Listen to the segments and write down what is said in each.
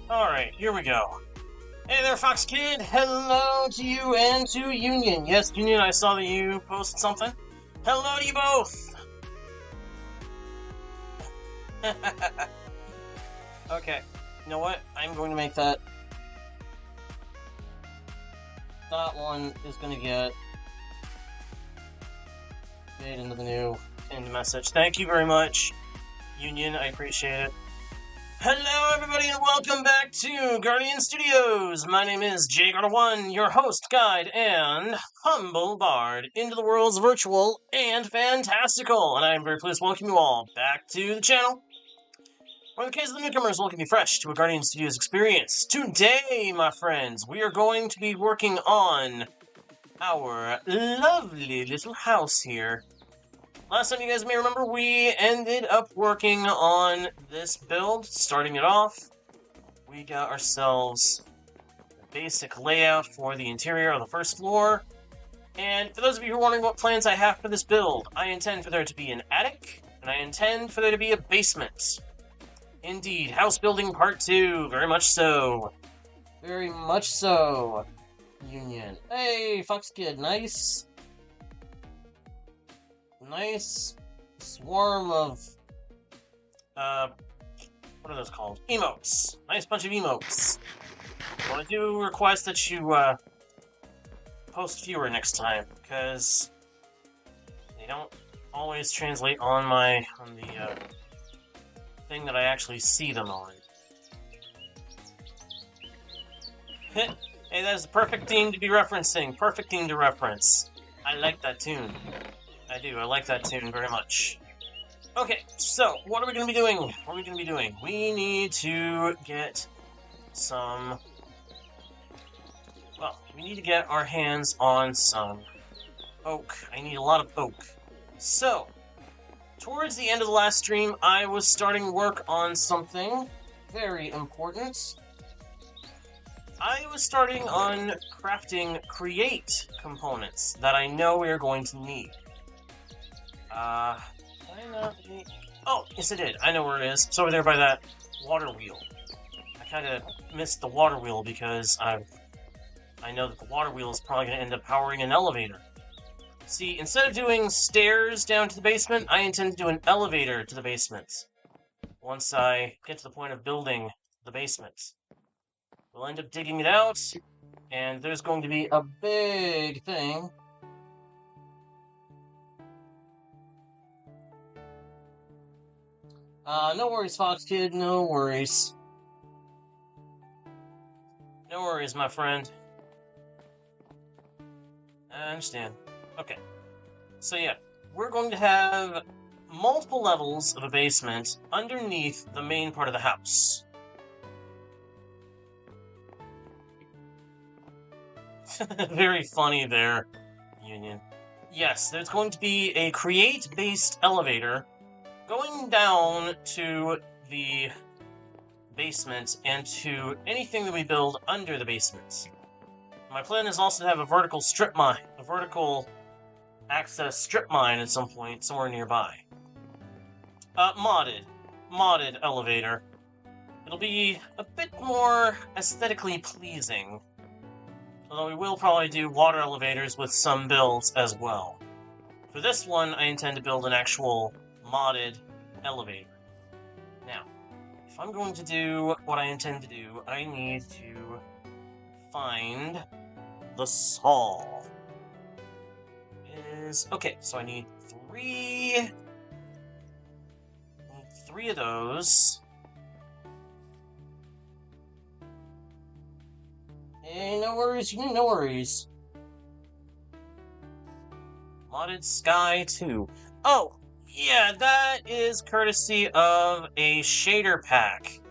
Alright, here we go. Hey there, Fox Kid. Hello to you and to Union. Yes, Union, I saw that you posted something. Hello to you both! Okay, you know what? I'm going to make that... That one is going to get made into the new pinned message. Thank you very much, Union. I appreciate it. Hello, everybody, and welcome back to Guardian Studios. My name is JGarda1, your host, guide, and humble bard into the world's virtual and fantastical. And I am very pleased to welcome you all back to the channel, where in the case of the newcomers, welcome you fresh to a Guardian Studios experience. Today, my friends, we are going to be working on our lovely little house here. Last time, you guys may remember, we ended up working on this build, starting it off. We got ourselves a basic layout for the interior of the first floor. And for those of you who are wondering what plans I have for this build, I intend for there to be an attic, and I intend for there to be a basement. Indeed, house building part 2, very much so. Very much so, Union. Hey, Fox Kid, nice swarm of, what are those called? Emotes. Nice bunch of emotes. Well, I do request that you, post fewer next time, because they don't always translate on the thing that I actually see them on. Hey, that is the perfect theme to be referencing. Perfect theme to reference. I like that tune. I do. I like that tune very much. Okay, so what are we going to be doing? What are we going to be doing? We need to get some... Well, we need to get our hands on some oak. I need a lot of oak. So, towards the end of the last stream, I was starting work on something very important. I was starting on crafting create components that I know we are going to need. Did I not need... Oh, yes I did. I know where it is. It's over there by that water wheel. I kind of missed the water wheel because I know that the water wheel is probably going to end up powering an elevator. See, instead of doing stairs down to the basement, I intend to do an elevator to the basement. Once I get to the point of building the basement. We'll end up digging it out, and there's going to be a big thing. No worries, Fox Kid, no worries. No worries, my friend. I understand. Okay. So yeah, we're going to have multiple levels of a basement underneath the main part of the house. Very funny there, Union. Yes, there's going to be a create-based elevator going down to the basement and to anything that we build under the basement. My plan is also to have a vertical strip mine, a vertical access strip mine at some point somewhere nearby. Modded elevator. It'll be a bit more aesthetically pleasing, although we will probably do water elevators with some builds as well. For this one, I intend to build an actual modded elevator. Now, if I'm going to do what I intend to do, I need to find the saw. Okay, so I need three of those. Hey, no worries, no worries. Modded Sky 2. Oh, yeah, that is courtesy of a shader pack.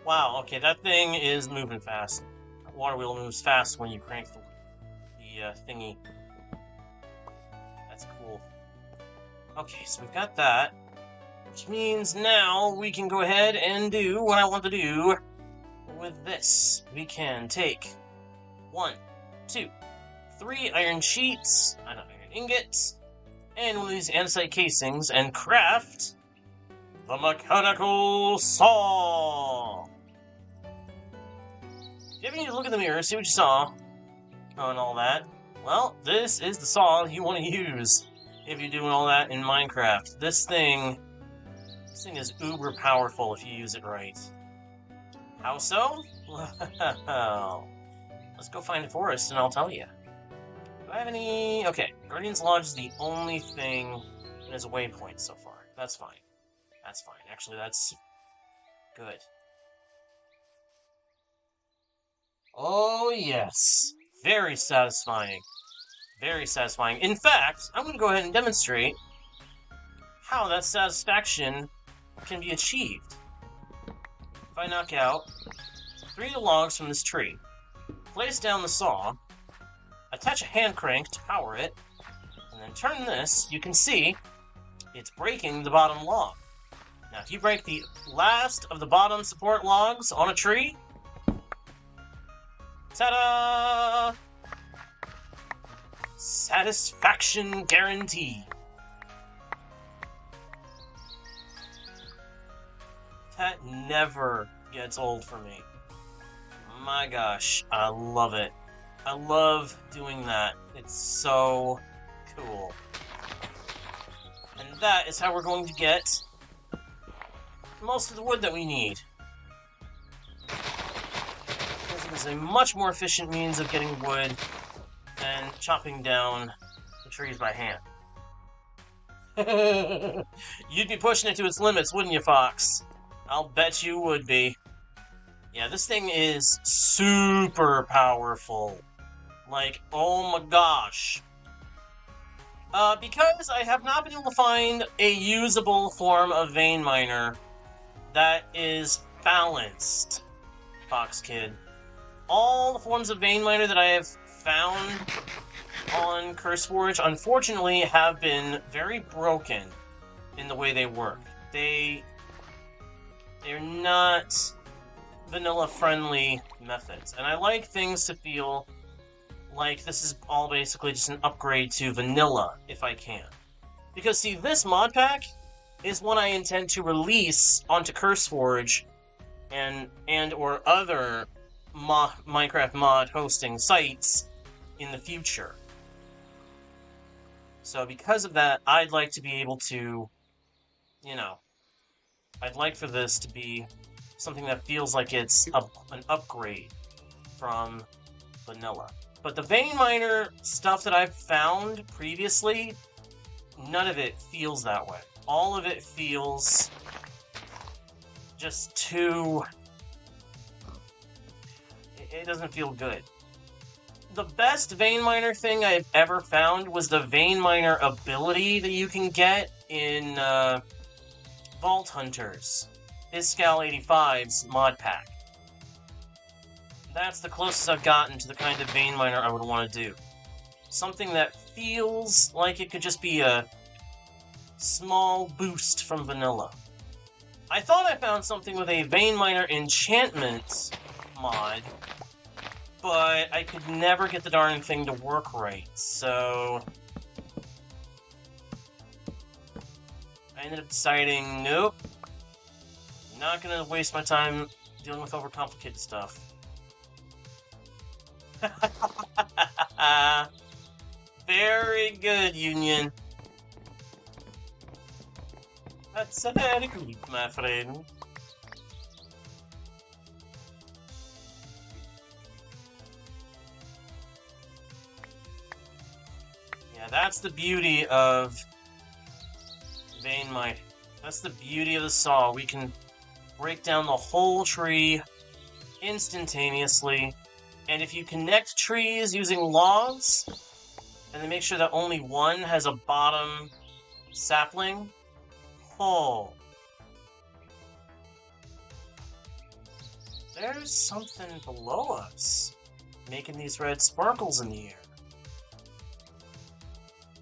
Wow, okay, that thing is moving fast. That water wheel moves fast when you crank the thingy. That's cool. Okay, so we've got that. Which means now we can go ahead and do what I want to do with this. We can take 1, 2, 3 iron sheets, not iron ingots, in one of these andesite casings and craft the mechanical saw. If you ever need to look in the mirror, see what you saw, and all that, well, this is the saw you want to use if you're doing all that in Minecraft. This thing is uber powerful if you use it right. How so? Well, let's go find a forest and I'll tell you. Do I have any... Okay, Guardian's Lodge is the only thing that is a waypoint so far. That's fine. That's fine. Actually, that's good. Oh, yes. Very satisfying. Very satisfying. In fact, I'm going to go ahead and demonstrate how that satisfaction can be achieved. If I knock out 3 of the logs from this tree, place down the saw, attach a hand crank to power it, and then turn this, you can see it's breaking the bottom log. Now, if you break the last of the bottom support logs on a tree, ta-da! Satisfaction guarantee. That never gets old for me. My gosh, I love it. I love doing that. It's so cool. And that is how we're going to get most of the wood that we need. This is a much more efficient means of getting wood than chopping down the trees by hand. You'd be pushing it to its limits, wouldn't you, Fox? I'll bet you would be. Yeah, this thing is super powerful. Like, oh my gosh. Because I have not been able to find a usable form of vein miner that is balanced, Fox Kid. All the forms of vein miner that I have found on CurseForge, unfortunately, have been very broken in the way they work. They're not vanilla-friendly methods, and I like things to feel like this is all basically just an upgrade to vanilla, if I can. Because, see, this mod pack is one I intend to release onto CurseForge and or other Minecraft mod hosting sites in the future. So because of that, I'd like to be able to, you know, I'd like for this to be something that feels like it's an upgrade from vanilla. But the vein miner stuff that I've found previously, none of it feels that way. All of it feels just too... It doesn't feel good. The best vein miner thing I've ever found was the vein miner ability that you can get in Vault Hunters, Iskall 85's mod pack. That's the closest I've gotten to the kind of vein miner I would want to do. Something that feels like it could just be a small boost from vanilla. I thought I found something with a vein miner enchantment mod, but I could never get the darn thing to work right, so I ended up deciding, nope, not gonna waste my time dealing with overcomplicated stuff. Very good, Union. That's very good, my friend. Yeah, that's the beauty of vein mine. That's the beauty of the saw. We can break down the whole tree instantaneously. And if you connect trees using logs, and then make sure that only one has a bottom sapling, oh. There's something below us, making these red sparkles in the air.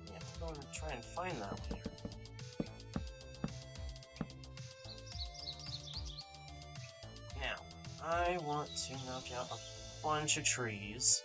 We have to go and try and find that one here. Now, I want to knock out a bunch of trees.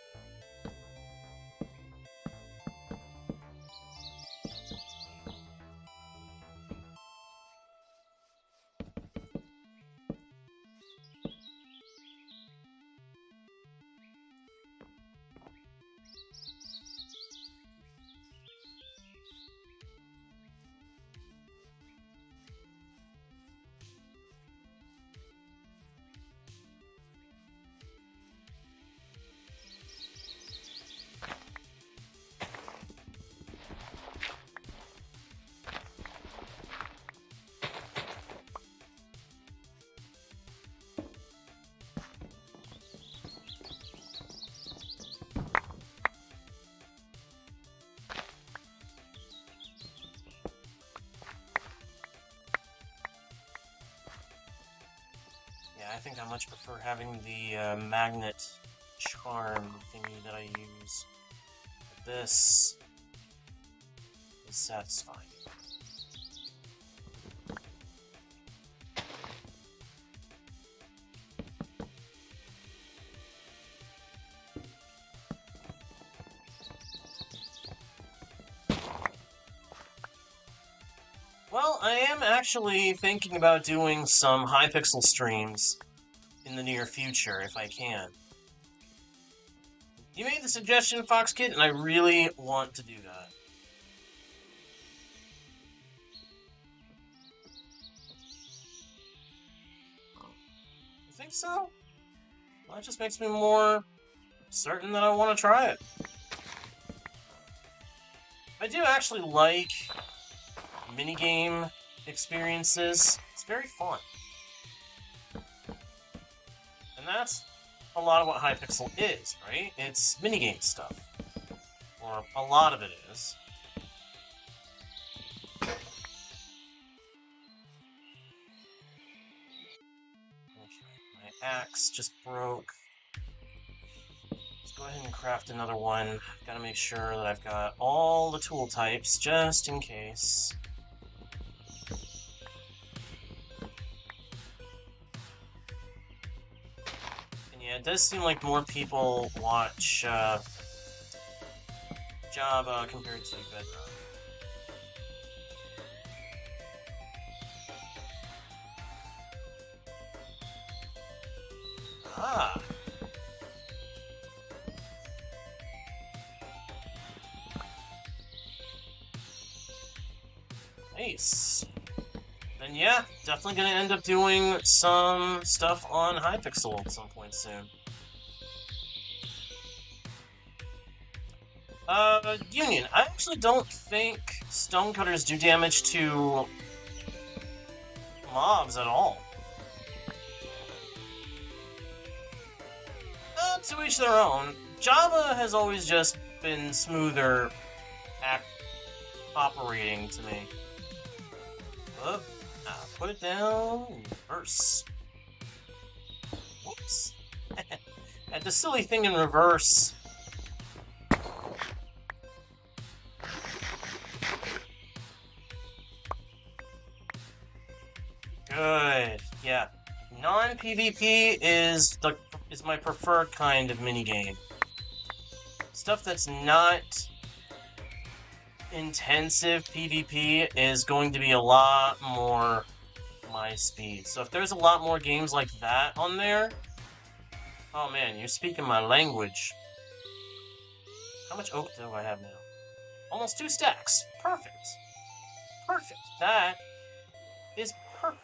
I think I much prefer having the magnet charm thingy that I use. This is satisfying. Well, I am actually thinking about doing some Hypixel streams in the near future, if I can. You made the suggestion, FoxKid, and I really want to do that. You think so? Well, that just makes me more certain that I want to try it. I do actually like minigame experiences. It's very fun. And that's a lot of what Hypixel is, right? It's minigame stuff. Or a lot of it is. My axe just broke. Let's go ahead and craft another one. Gotta make sure that I've got all the tool types, just in case. It does seem like more people watch Java compared to Bedrock. Ah! Nice. Then yeah, definitely gonna end up doing some stuff on Hypixel at some point soon. Union. I actually don't think stonecutters do damage to mobs at all. To each their own. Java has always just been smoother operating to me. Put it down in reverse. Whoops. And the silly thing in reverse. Good. Yeah. Non-PvP is my preferred kind of minigame. Stuff that's not intensive PvP is going to be a lot more my speed. So if there's a lot more games like that on there, oh man, you're speaking my language. How much oak do I have now? Almost 2 stacks. Perfect. Perfect. That is perfect.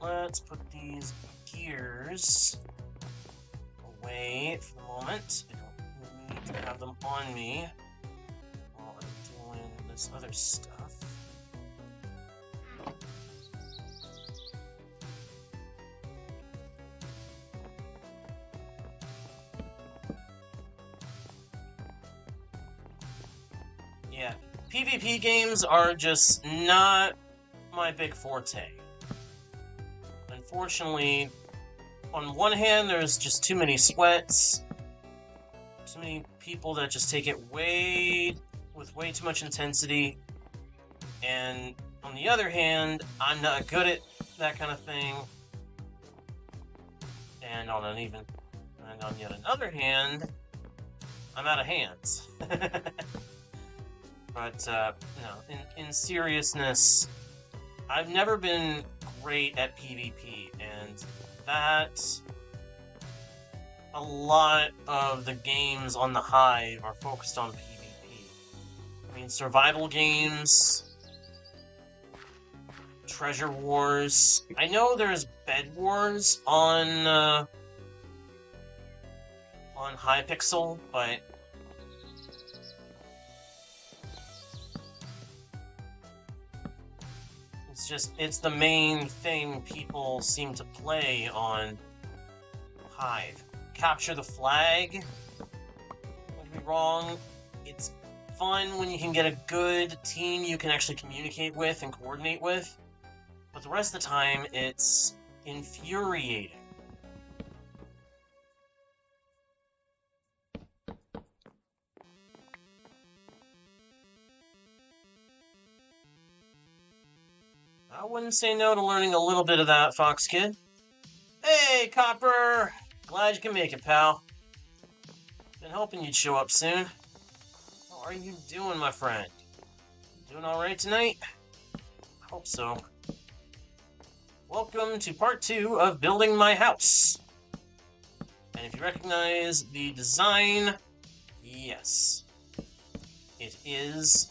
Let's put these gears away for the moment. I don't need to have them on me while I'm doing this other stuff. Yeah, PvP games are just not my big forte. Unfortunately, on one hand, there's just too many sweats, too many people that just take it with way too much intensity, and on the other hand, I'm not good at that kind of thing, and on yet another hand, I'm out of hands. But, no, in seriousness, I've never been great at PvP, and that a lot of the games on the Hive are focused on PvP. I mean, survival games, Treasure Wars. I know there's Bed Wars on Hypixel, but It's the main thing people seem to play on Hive. Capture the flag. Don't get me wrong, it's fun when you can get a good team you can actually communicate with and coordinate with, but the rest of the time, it's infuriating. I wouldn't say no to learning a little bit of that, Fox Kid. Hey, Copper! Glad you can make it, pal. Been hoping you'd show up soon. How are you doing, my friend? Doing alright tonight? I hope so. Welcome to part 2 of building my house. And if you recognize the design, yes. It is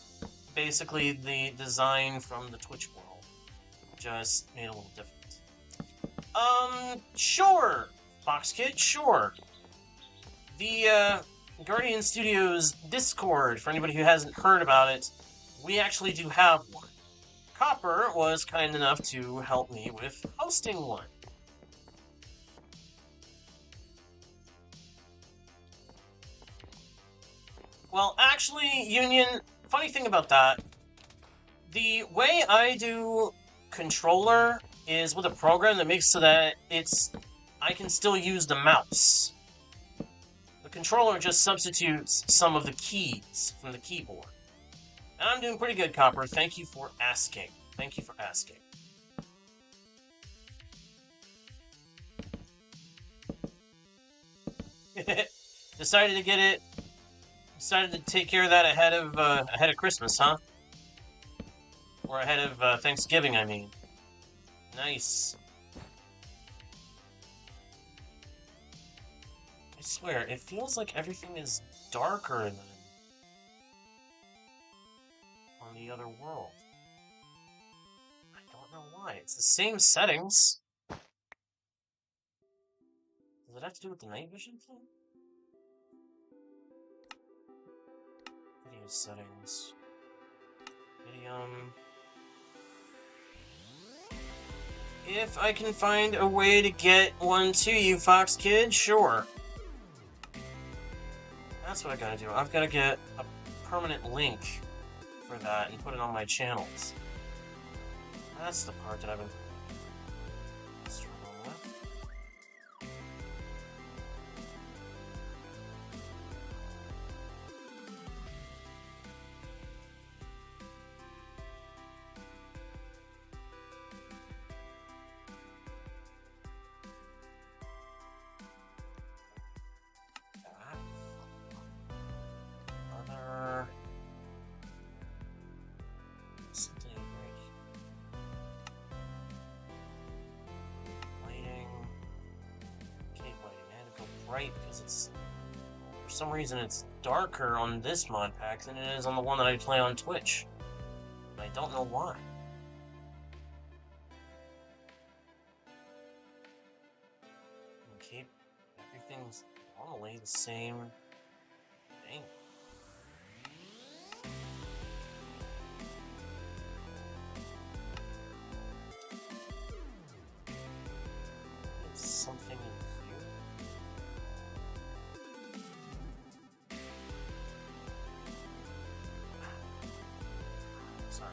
basically the design from the Twitch world. Just made a little different. Sure, Fox Kid, sure. The, Guardian Studios Discord, for anybody who hasn't heard about it, we actually do have one. Copper was kind enough to help me with hosting one. Well, actually, Union, funny thing about that, the way I do controller is with a program that makes so that I can still use the mouse. The controller just substitutes some of the keys from the keyboard. And I'm doing pretty good, Copper. Thank you for asking. Thank you for asking. Decided to take care of that ahead of Christmas, huh? Or ahead of Thanksgiving, I mean. Nice. I swear, it feels like everything is darker than on the other world. I don't know why. It's the same settings. Does it have to do with the night vision thing? Video settings. Medium. If I can find a way to get one to you, Fox Kid, sure. That's what I gotta do. I've gotta get a permanent link for that and put it on my channels. That's the part that I've been struggling with. Right, because it's for some reason it's darker on this mod pack than it is on the one that I play on Twitch. And I don't know why. Okay, everything's normally the same thing. It's something in here. Sorry.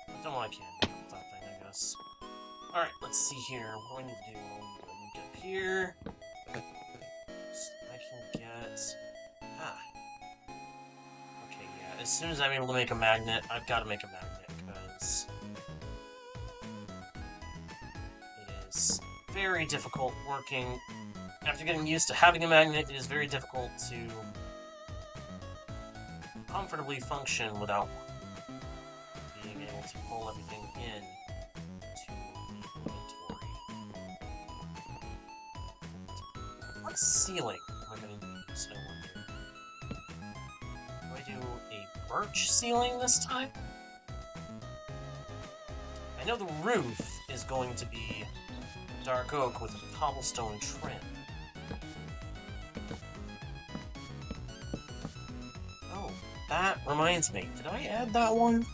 I don't want to can that thing, I guess. Alright, let's see here. What do I need to do? I need to get up here. I can get... Ah. Okay, yeah. As soon as I'm able to make a magnet, I've got to make a magnet, because... it is very difficult working... After getting used to having a magnet, it is very difficult to comfortably function without one. Being able to pull everything in to the inventory. What ceiling am I going to use? I wonder. Do I do a birch ceiling this time? I know the roof is going to be dark oak with a cobblestone trim. Oh, that reminds me. Did I add that one?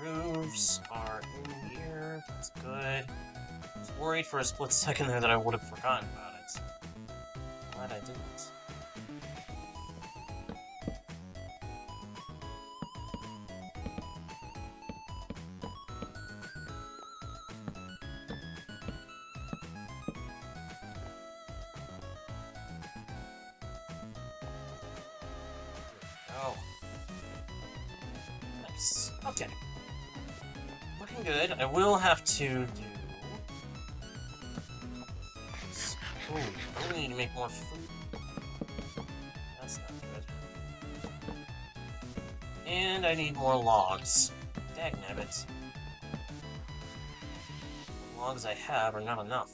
Roofs are in here. That's good. I was worried for a split second there that I would have forgotten about it. Glad I didn't. Oh. Nice. Okay. Looking good. I will have to do... Ooh, I really need to make more food. That's not good. And I need more logs. Dagnabbit. The logs I have are not enough.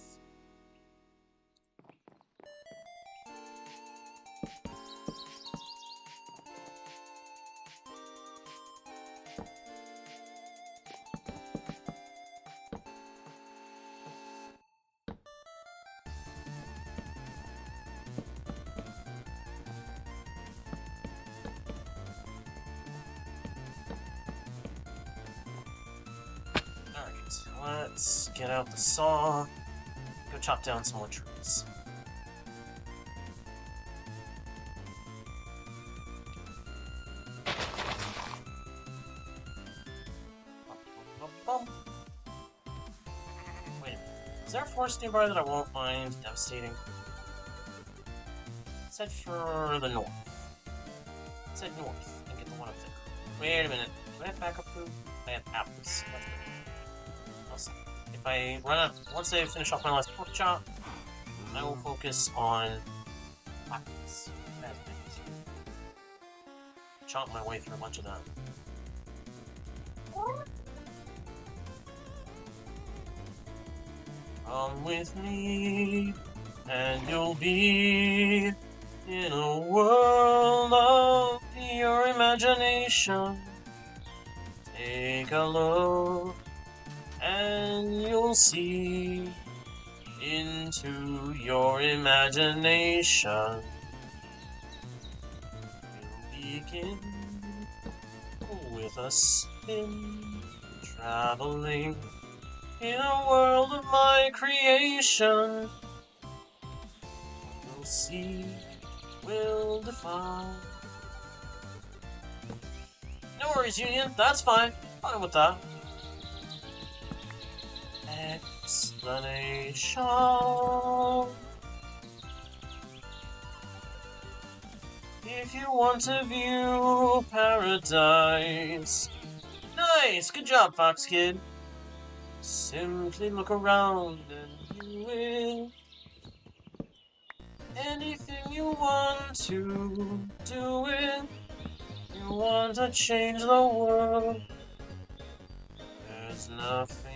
Let's get out the saw, go chop down some more trees. Wait a minute, is there a forest nearby that I won't find devastating? Let's head for the north. Let's head north and get the one up there. Wait a minute, do I have backup food? I have apples. That's good. If I run out, once I finish off my last pork chop, I will focus on apples. Chop my way through a bunch of them. Come with me, and you'll be in a world of your imagination. Take a look, and you'll see into your imagination. We'll begin with a spin, traveling in a world of my creation. We'll see, we'll define. No worries, Union, that's fine. Fine with that. Explanation. If you want to view paradise. Nice! Good job, Fox Kid. Simply look around and you will. Anything you want to do it. You want to change the world. There's nothing.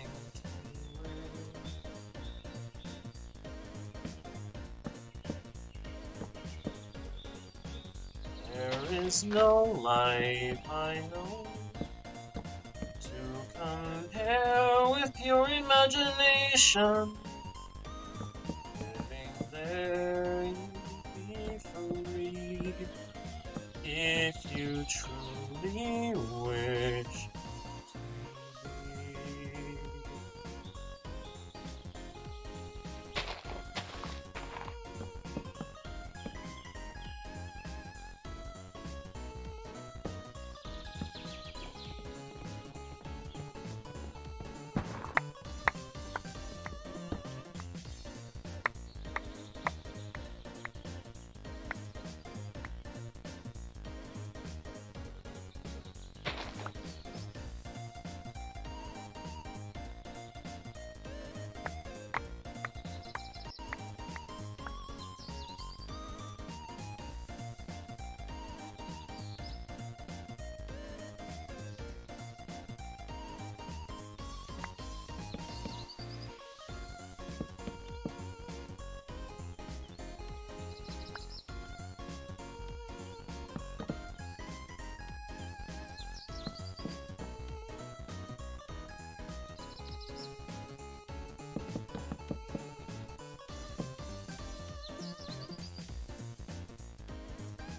There is no life I know to compare with your imagination. Living there, you'll be free if you truly wish to be.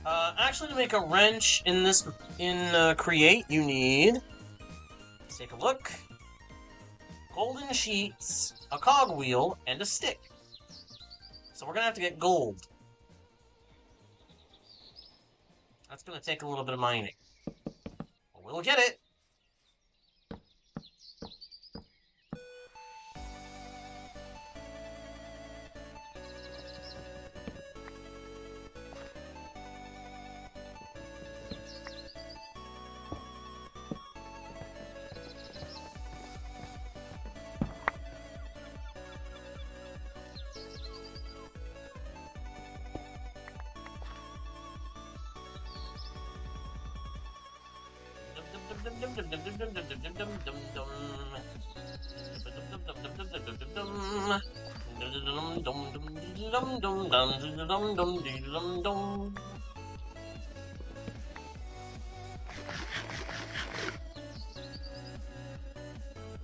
Actually, to make a wrench in this, Create, you need, let's take a look, golden sheets, a cogwheel, and a stick. So we're gonna have to get gold. That's gonna take a little bit of mining. But we'll get it.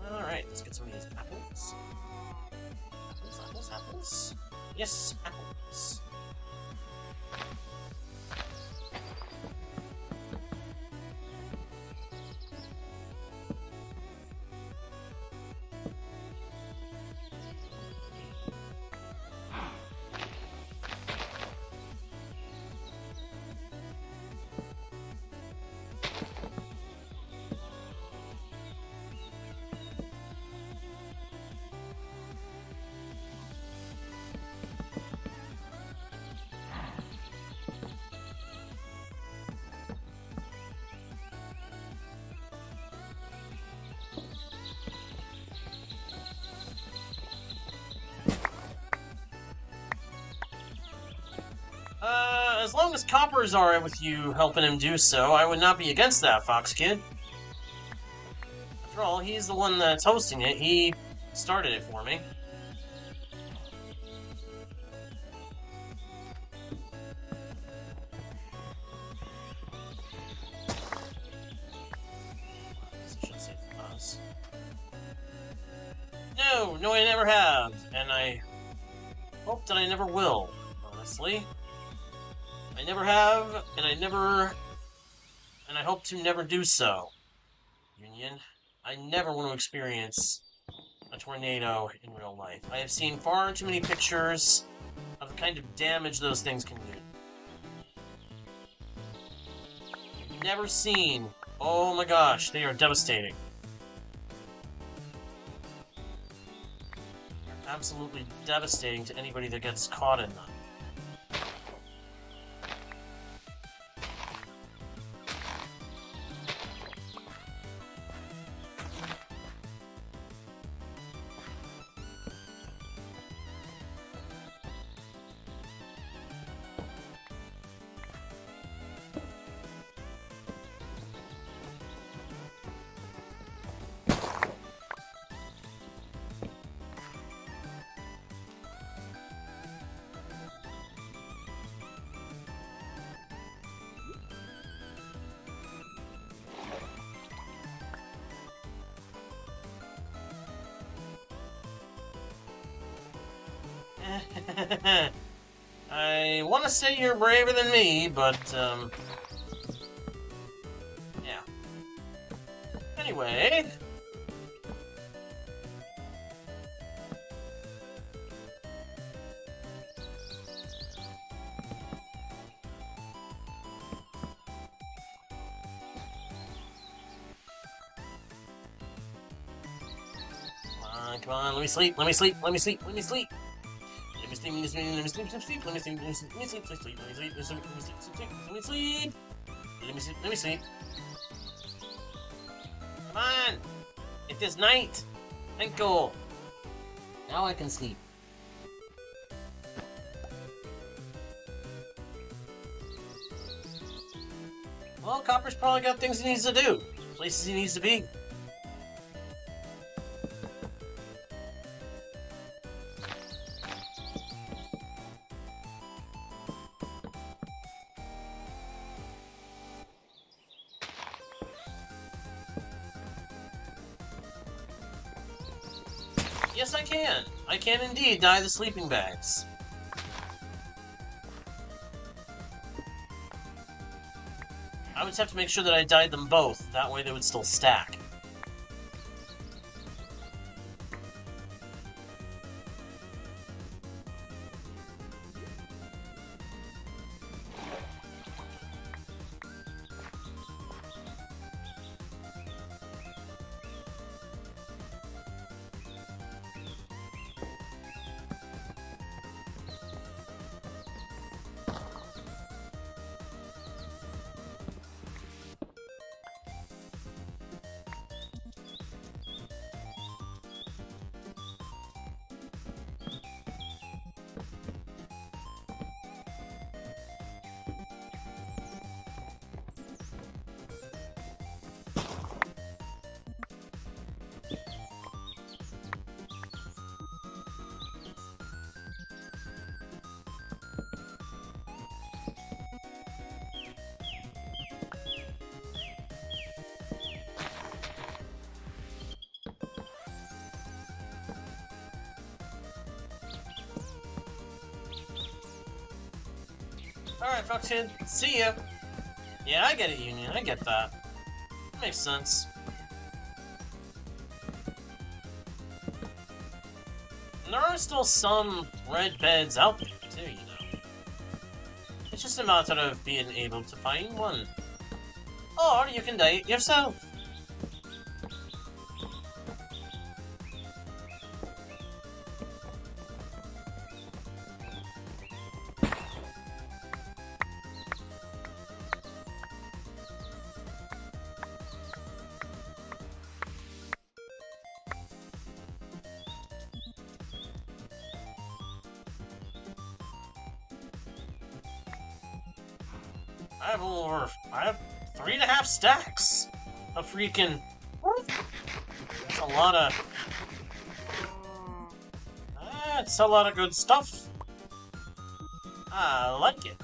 Alright, let's get some of these apples. Apples. Yes, apples. As long as Copper's alright with you helping him do so, I would not be against that, Fox Kid. After all, he's the one that's hosting it. He started it for me. No, I never have, and I hope that I never will, honestly. I never have, and I hope to never do so. Union, I never want to experience a tornado in real life. I have seen far too many pictures of the kind of damage those things can do. Never seen. Oh my gosh, they are devastating. They're absolutely devastating to anybody that gets caught in them. I want to say you're braver than me, but, yeah. Anyway. Come on, let me sleep. Let me sleep. Let me sleep. Let me sleep. Let me sleep. Let me sleep. Let me sleep. Let me sleep. Let me sleep. Let me sleep. Let me sleep. Let me sleep. Let me sleep. Let me sleep. Let me sleep. Let me sleep. Let me sleep. Come on. It is night. Thank God. Now I can sleep. Well, Copper's probably got things he needs to do. Places he needs to be. Yes, I can. I can indeed dye the sleeping bags. I would have to make sure that I dyed them both. That way they would still stack. Alright, Foxhead, see ya! Yeah, I get it, Union, I get that. Makes sense. And there are still some red beds out there, too, you know. It's just a matter of being able to find one. Or you can dye it yourself. I have 3.5 stacks of freaking. That's a lot of. That's a lot of good stuff. I like it.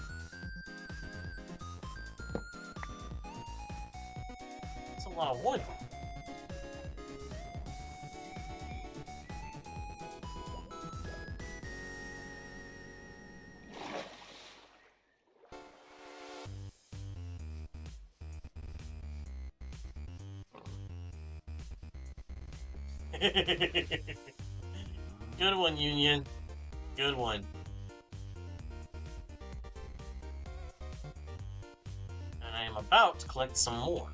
It's a lot of wood. Good one, Union. Good one. And I am about to collect some more.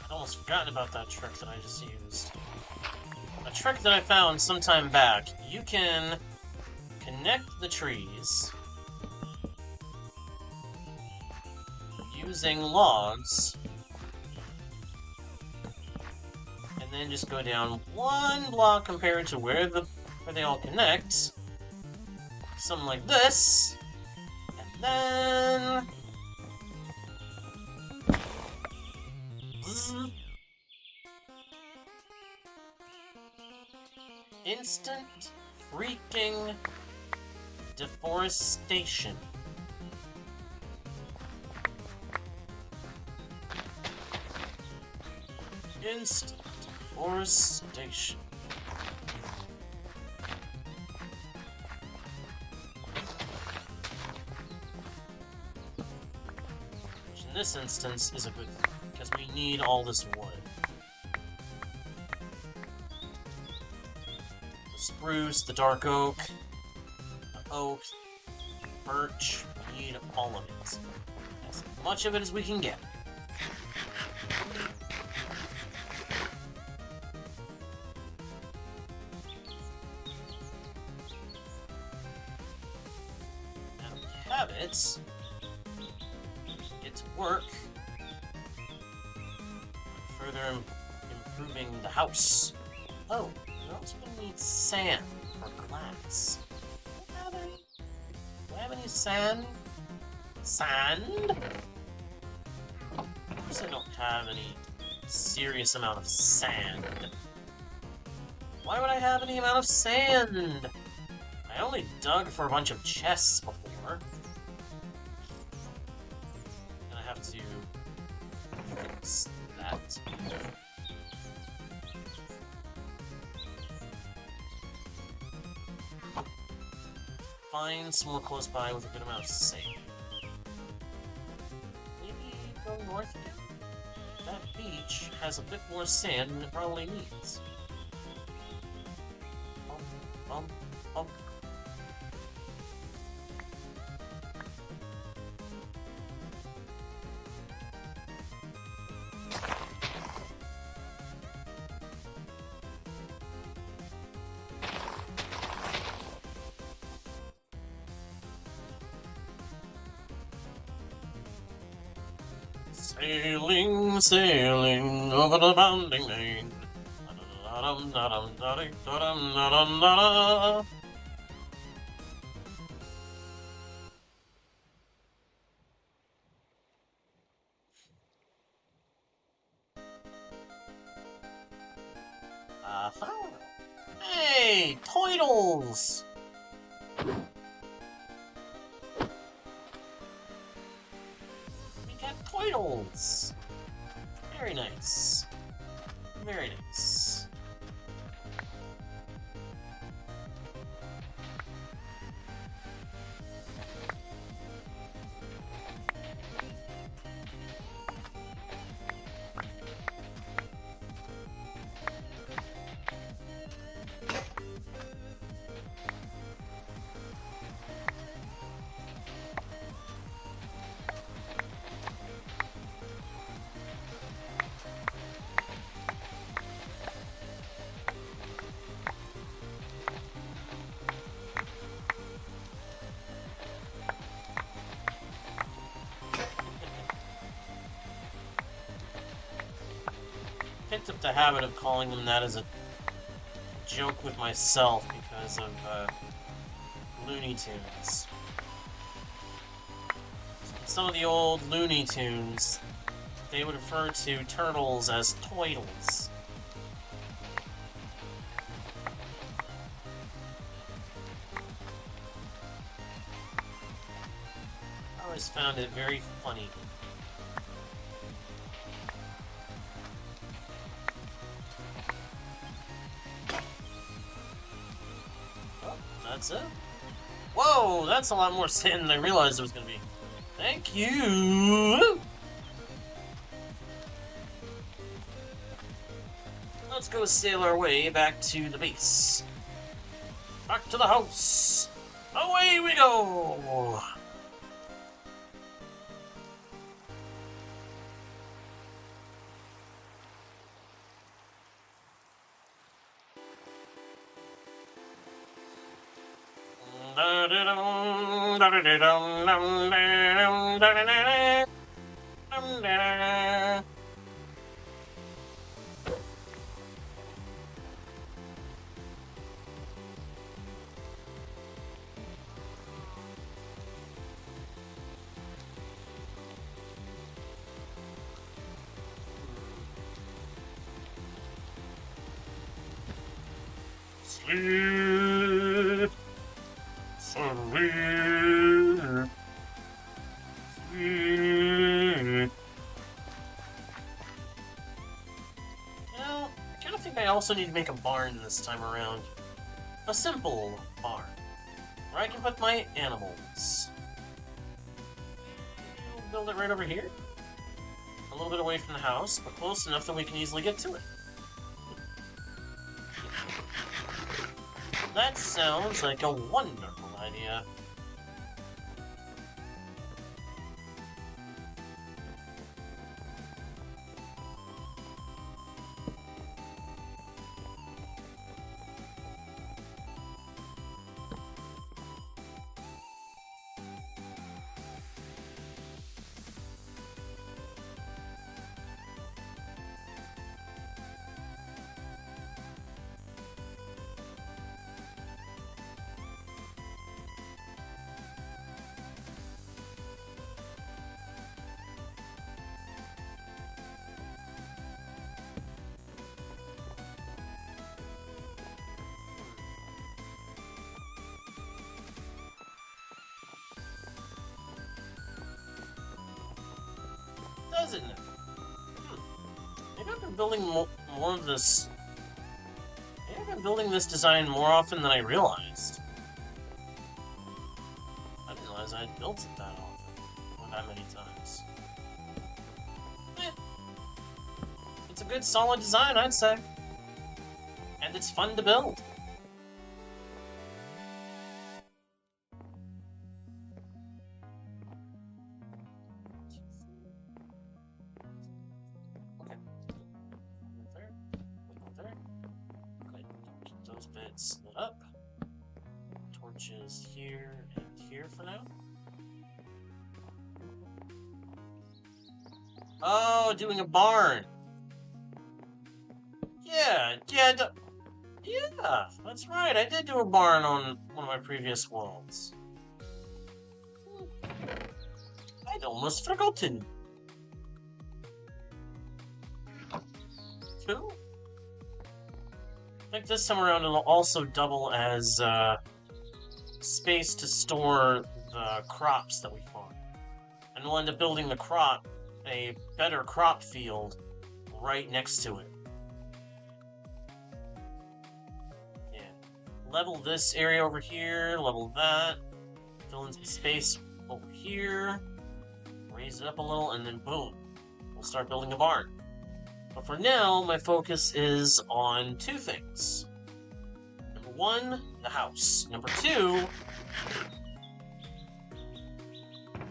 I'd almost forgotten about that trick that I just used. A trick that I found some time back. You can connect the trees using logs, and then just go down one block compared to where they all connect. Something like this, and then instant freaking deforestation. Instant forestation. Which in this instance is a good thing, because we need all this wood. The spruce, the dark oak, the oak, birch, we need all of it. As much of it as we can get. Now we have it. Get to work. Further improving the house. Oh, we're also going to need sand for glass. Do I have any sand? Sand? Of course I don't have any serious amount of sand. Why would I have any amount of sand? I only dug for a bunch of chests before. And I have to fix that. Find somewhere close by with a good amount of sand. Maybe go north again? That beach has a bit more sand than it probably needs. Bump. Sailing over the bounding main. Hey, Toidles! Toidles! Very nice. Very nice. Picked up the habit of calling them that as a joke with myself because of Looney Tunes. In some of the old Looney Tunes, they would refer to turtles as Toidles. I always found it very funny. That's it. Whoa, that's a lot more sand than I realized it was going to be. Thank you! Let's go sail our way back to the base. Back to the house. Away we go! Sleep. Sleep. Sleep. I think I also need to make a barn this time around. A simple barn, where I can put my animals. We'll build it right over here. A little bit away from the house, but close enough that we can easily get to it. That sounds like a wonderful idea. Doesn't it? Maybe I've been building more of this. Maybe I've been building this design more often than I realized. I didn't realize I had built it that often, or that many times. It's a good, solid design, I'd say, and it's fun to build. Split up. Torches here and here for now. Oh, doing a barn. Yeah, that's right. I did do a barn on one of my previous worlds. I'd almost forgotten. Cool. I think this time around it'll also double as space to store the crops that we farm. And we'll end up building a better crop field right next to it. Yeah. Level this area over here, level that, fill in some space over here, raise it up a little, and then boom, we'll start building a barn. But for now, my focus is on two things. Number one, the house. Number two...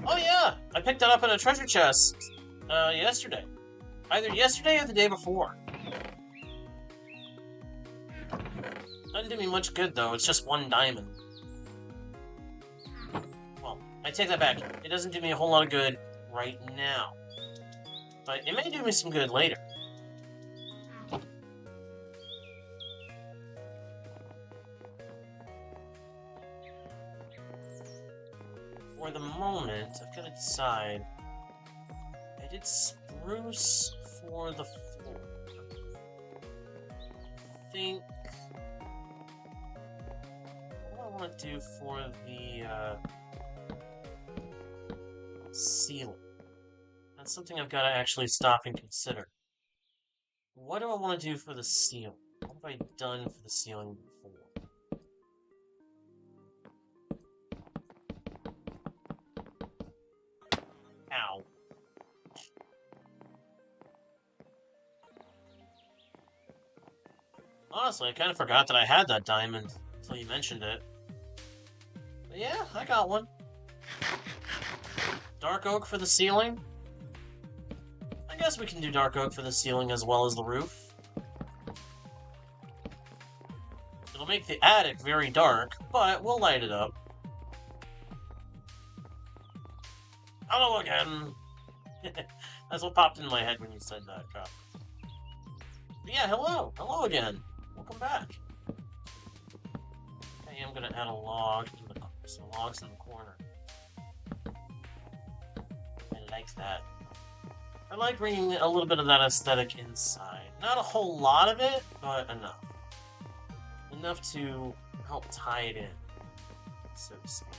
Oh yeah! I picked that up in a treasure chest yesterday. Either yesterday or the day before. Doesn't do me much good, though. It's just 1 diamond. Well, I take that back. It doesn't do me a whole lot of good right now. But it may do me some good later. For the moment, I've got to decide. I did spruce for the floor. I think... What do I want to do for the ceiling? That's something I've got to actually stop and consider. What do I want to do for the ceiling? What have I done for the ceiling before? Ow. Honestly, I kind of forgot that I had that diamond until you mentioned it. But yeah, I got one. Dark oak for the ceiling? I guess we can do dark oak for the ceiling as well as the roof. It'll make the attic very dark, but we'll light it up. Hello again! That's what popped in my head when you said that, crap. But yeah, hello! Hello again! Welcome back! Okay, I'm gonna add a log in some logs in the corner. I like that. I like bringing a little bit of that aesthetic inside. Not a whole lot of it, but enough. Enough to help tie it in, so to speak.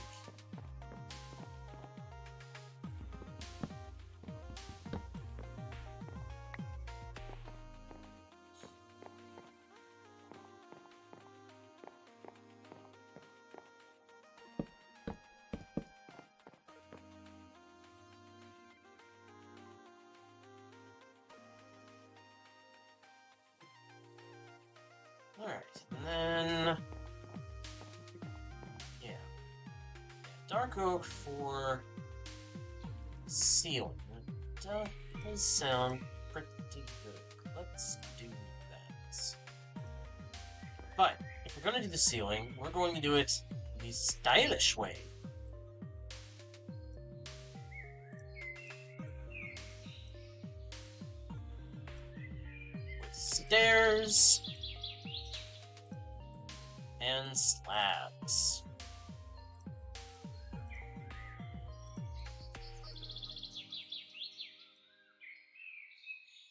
go for ceiling. It does sound pretty good. Let's do that. But if we're going to do the ceiling, we're going to do it the stylish way. With stairs and slabs.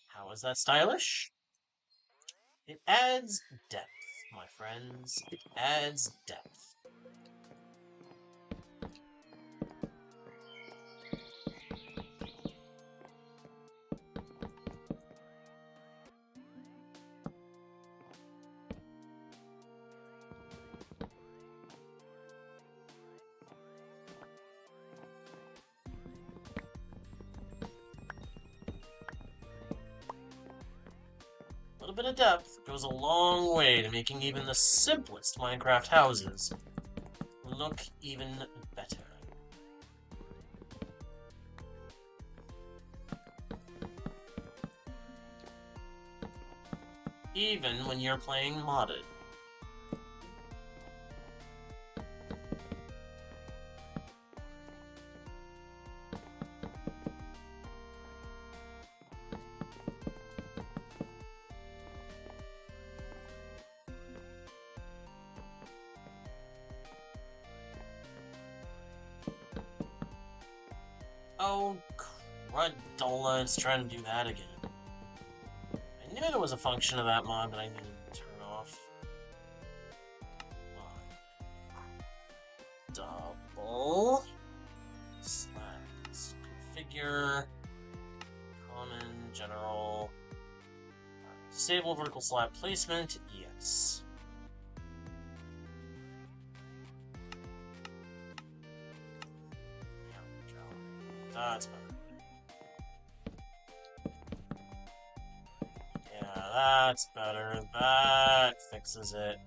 How is that stylish? It adds depth, my friends. It adds depth. A little bit of depth goes a long way to making even the simplest Minecraft houses look even better. Even when you're playing modded. Oh, Crudola is trying to do that again. I knew there was a function of that mod that I needed to turn off. Double slabs. Configure. Common, general. Disable vertical slab placement. Yes. That's better. Yeah, that's better. That fixes it.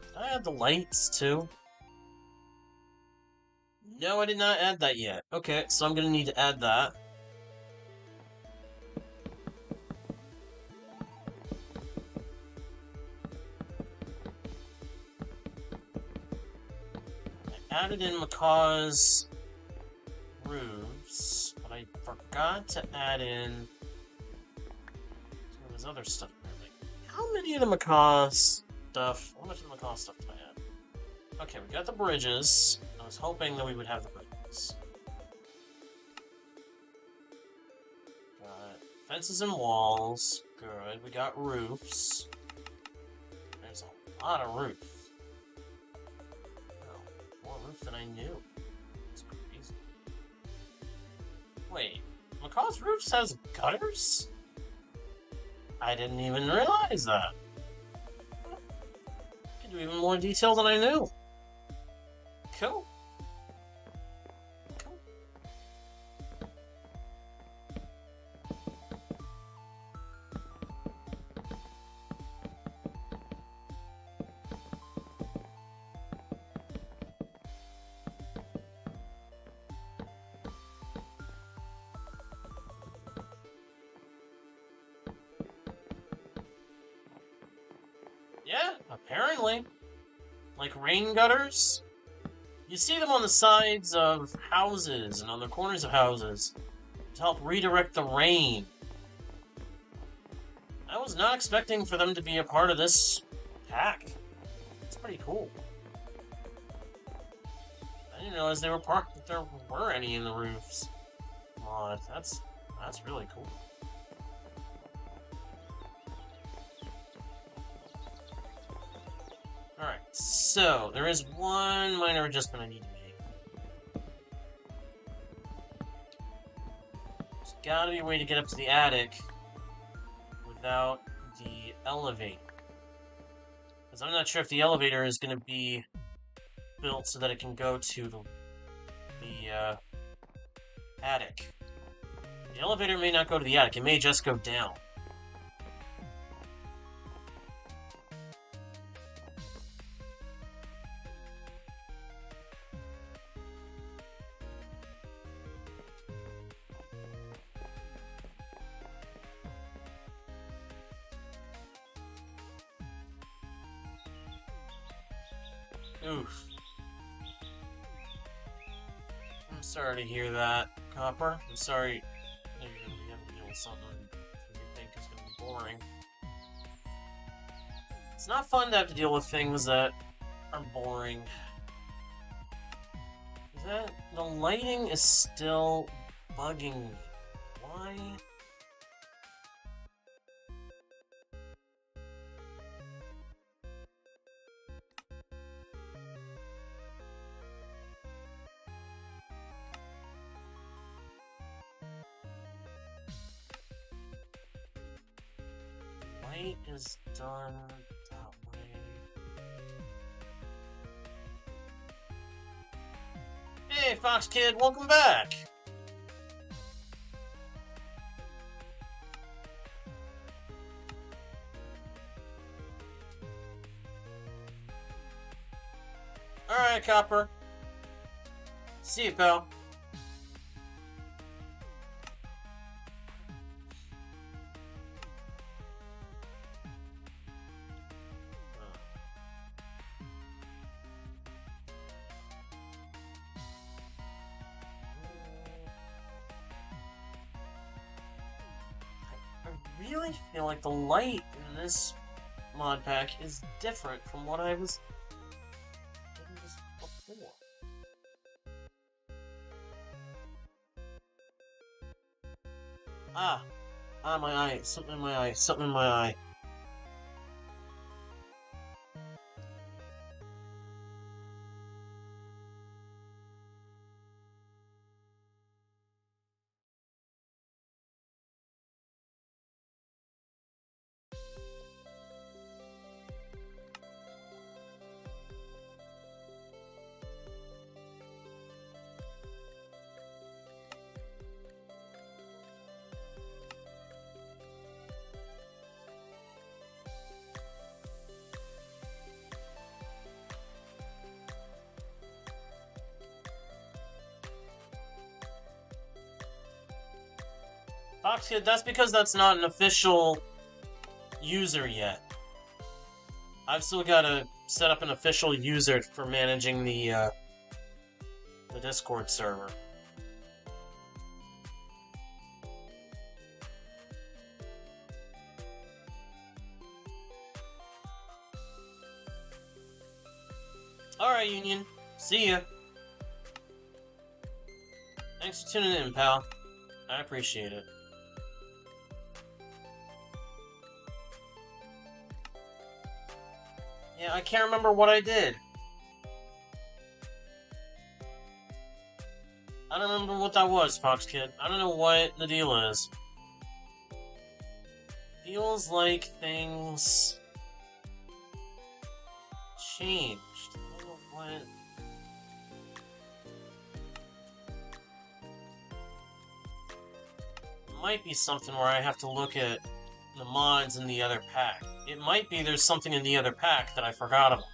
Did I add the lights too? No, I did not add that yet. Okay, so I'm gonna need to add that. Added in Macaw's roofs, but I forgot to add in some of his other stuff. How many of the Macaw stuff? How much of the Macaw stuff did I add? Okay, we got the bridges. I was hoping that we would have the bridges. Got fences and walls. Good. We got roofs. There's a lot of roofs. More roof than I knew. It's crazy. Wait, Macaw's roofs has gutters? I didn't even realize that. Could do even more detail than I knew. Cool. Cool. Yeah, apparently. Like rain gutters? You see them on the sides of houses and on the corners of houses to help redirect the rain. I was not expecting for them to be a part of this pack. It's pretty cool. I didn't realize they were that there were any in the roofs. Mod. That's really cool. Alright, so there is one minor adjustment I need to make. There's gotta be a way to get up to the attic without the elevator. Because I'm not sure if the elevator is going to be built so that it can go to the attic. The elevator may not go to the attic, it may just go down. Oof. I'm sorry to hear that, Copper. I'm sorry that you're going to be having to deal with something you think is going to be boring. It's not fun to have to deal with things that are boring. The lighting is still bugging me. Why? Light is done that way. Hey, Fox Kid, welcome back! Alright, Copper. See you, pal. I really feel like the light in this mod pack is different from what I was getting just before. My eye. Something in my eye. Something in my eye. Foxkid, that's because that's not an official user yet. I've still got to set up an official user for managing the Discord server. Alright, Union. See ya. Thanks for tuning in, pal. I appreciate it. Yeah, I can't remember what I did. I don't remember what that was, Fox Kid. I don't know what the deal is. Feels like things changed. I don't know what. It might be something where I have to look at the mods in the other pack. It might be there's something in the other pack that I forgot about.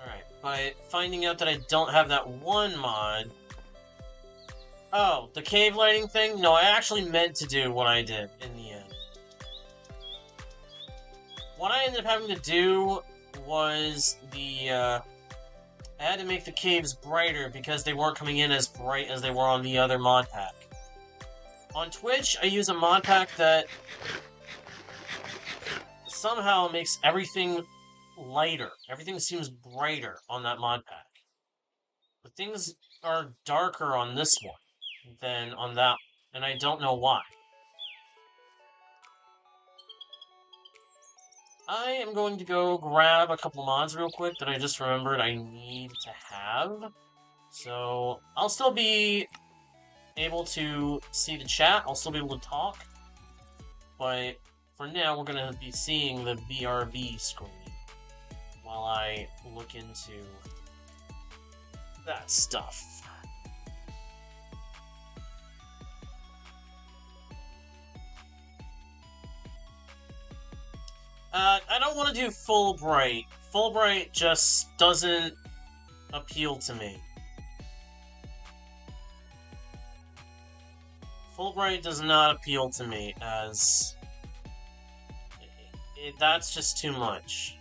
Alright, by finding out that I don't have that one mod... Oh, the cave lighting thing? No, I actually meant to do what I did in the end. What I ended up having to do was I had to make the caves brighter because they weren't coming in as bright as they were on the other mod pack. On Twitch, I use a mod pack that somehow makes everything lighter. Everything seems brighter on that mod pack. But things are darker on this one than on that, and I don't know why. I am going to go grab a couple mods real quick that I just remembered I need to have. So, I'll still be able to see the chat, I'll still be able to talk, but for now we're going to be seeing the BRB screen while I look into that stuff. I don't want to do Fullbright. Fullbright just doesn't appeal to me. Fulbright does not appeal to me as... that's just too much.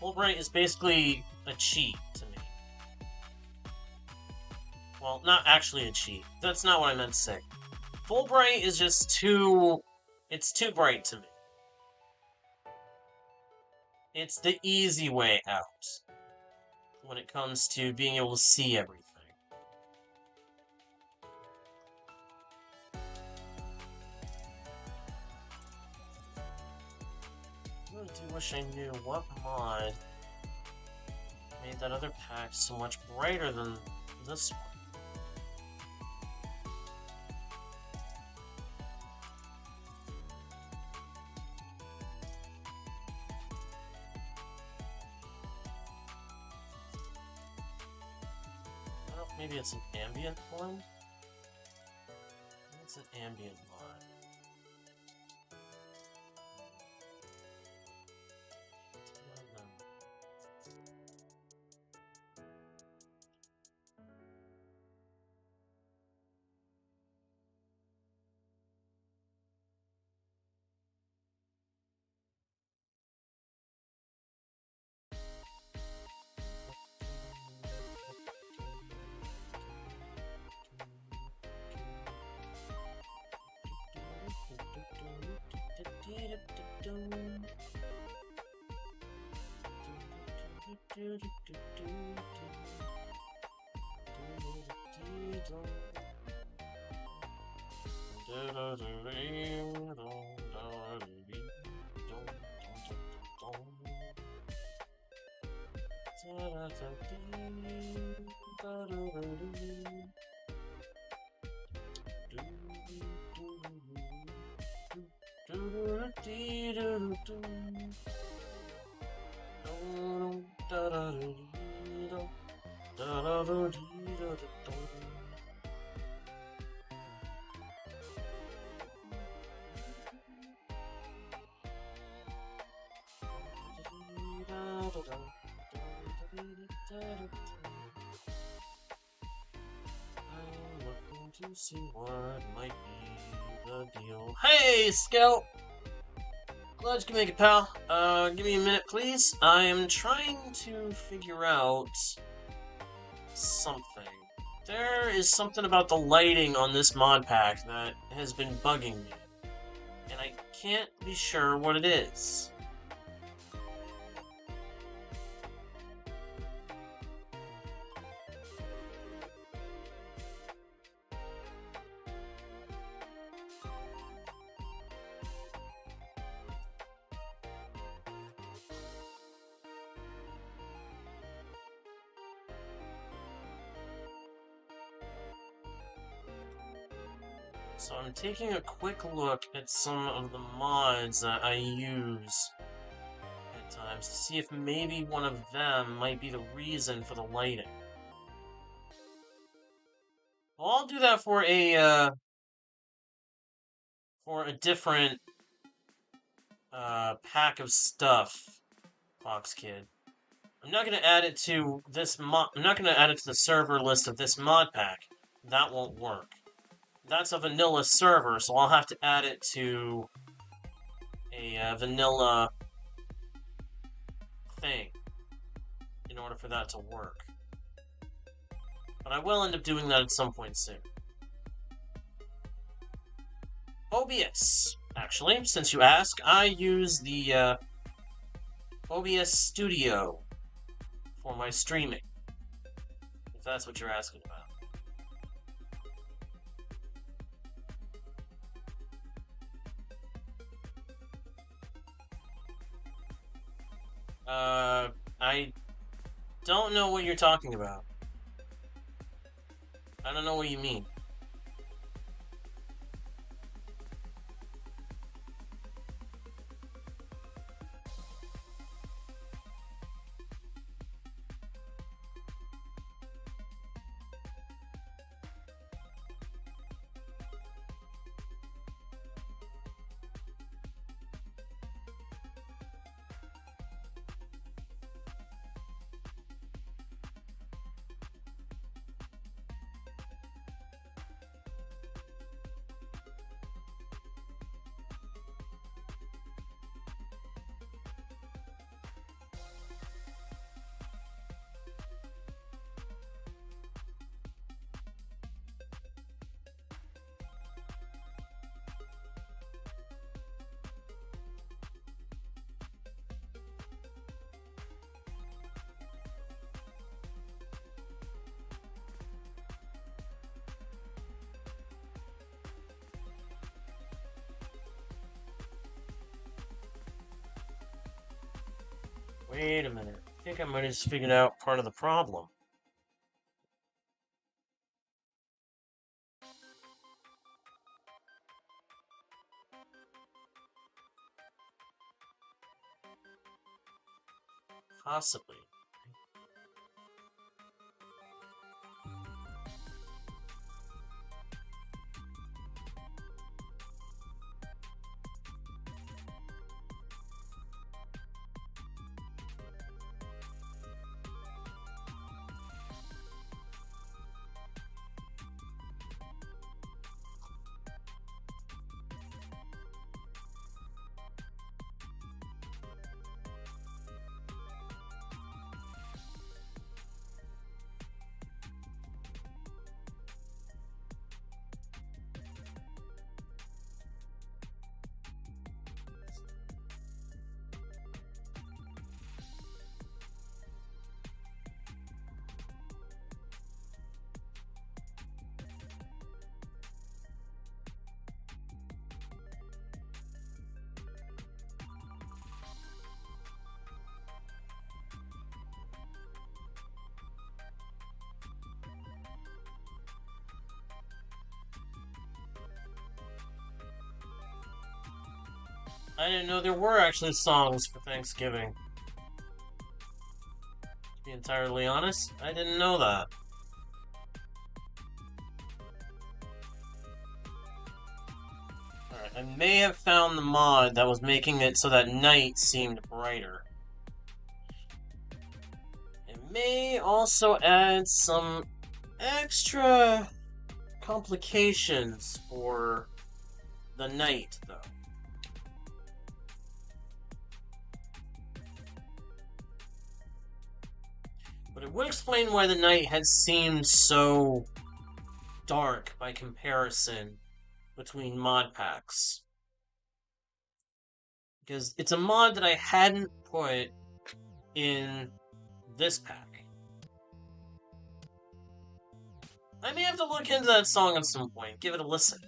Fulbright is basically a cheat to me. Well, not actually a cheat. That's not what I meant to say. Fulbright is just too... it's too bright to me. It's the easy way out when it comes to being able to see everything. I really do wish I knew what mod made that other pack so much brighter than this one. Maybe it's an ambient one? It's an ambient mod. I'm looking to see what might be the deal. Hey, Scout! Glad you can make it, pal. Give me a minute, please. I am trying to figure out something. There is something about the lighting on this mod pack that has been bugging me, and I can't be sure what it is. So I'm taking a quick look at some of the mods that I use at times to see if maybe one of them might be the reason for the lighting. Well, I'll do that for a different pack of stuff, Fox Kid. I'm not gonna add it to this mod. I'm not gonna add it to the server list of this mod pack. That won't work. That's a vanilla server, so I'll have to add it to a vanilla thing in order for that to work. But I will end up doing that at some point soon. OBS, actually, since you ask, I use the OBS Studio for my streaming, if that's what you're asking about. I don't know what you're talking about. I don't know what you mean. Wait a minute. I think I might have just figured out part of the problem. Possibly. I didn't know there were actually songs for Thanksgiving. To be entirely honest, I didn't know that. Alright, I may have found the mod that was making it so that night seemed brighter. It may also add some extra complications for the night, though. But it would explain why the night had seemed so dark by comparison between mod packs. Because it's a mod that I hadn't put in this pack. I may have to look into that song at some point, give it a listen.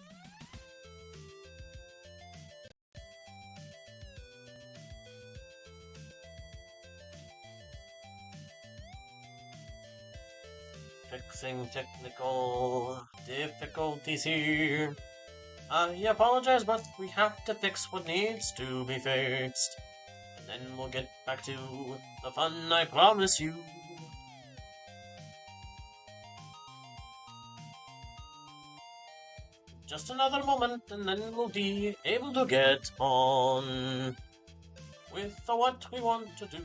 Fixing technical difficulties here. I apologize, but we have to fix what needs to be fixed. And then we'll get back to the fun, I promise you. Just another moment, and then we'll be able to get on with what we want to do.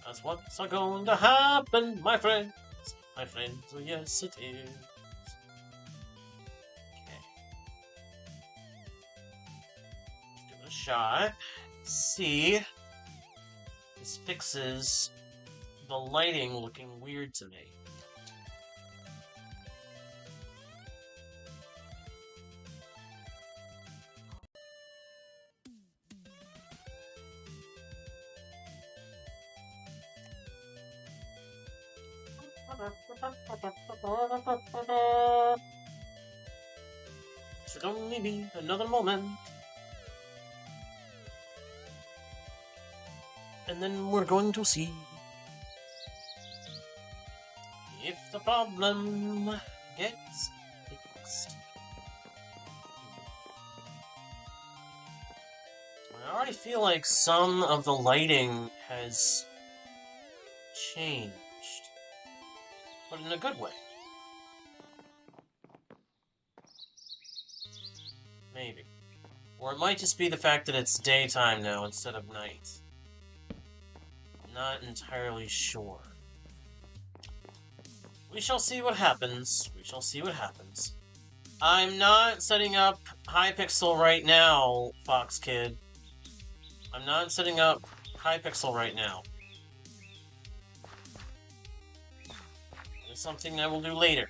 That's what's going to happen, my friends. My friends, oh yes it is. Okay. Let's give it a shot. See. This fixes the lighting looking weird to me. Should only be another moment. And then we're going to see if the problem gets fixed. I already feel like some of the lighting has changed. But in a good way. Maybe. Or it might just be the fact that it's daytime now instead of night. Not entirely sure. We shall see what happens. We shall see what happens. I'm not setting up Hypixel right now, Fox Kid. I'm not setting up Hypixel right now. It's something I will do later.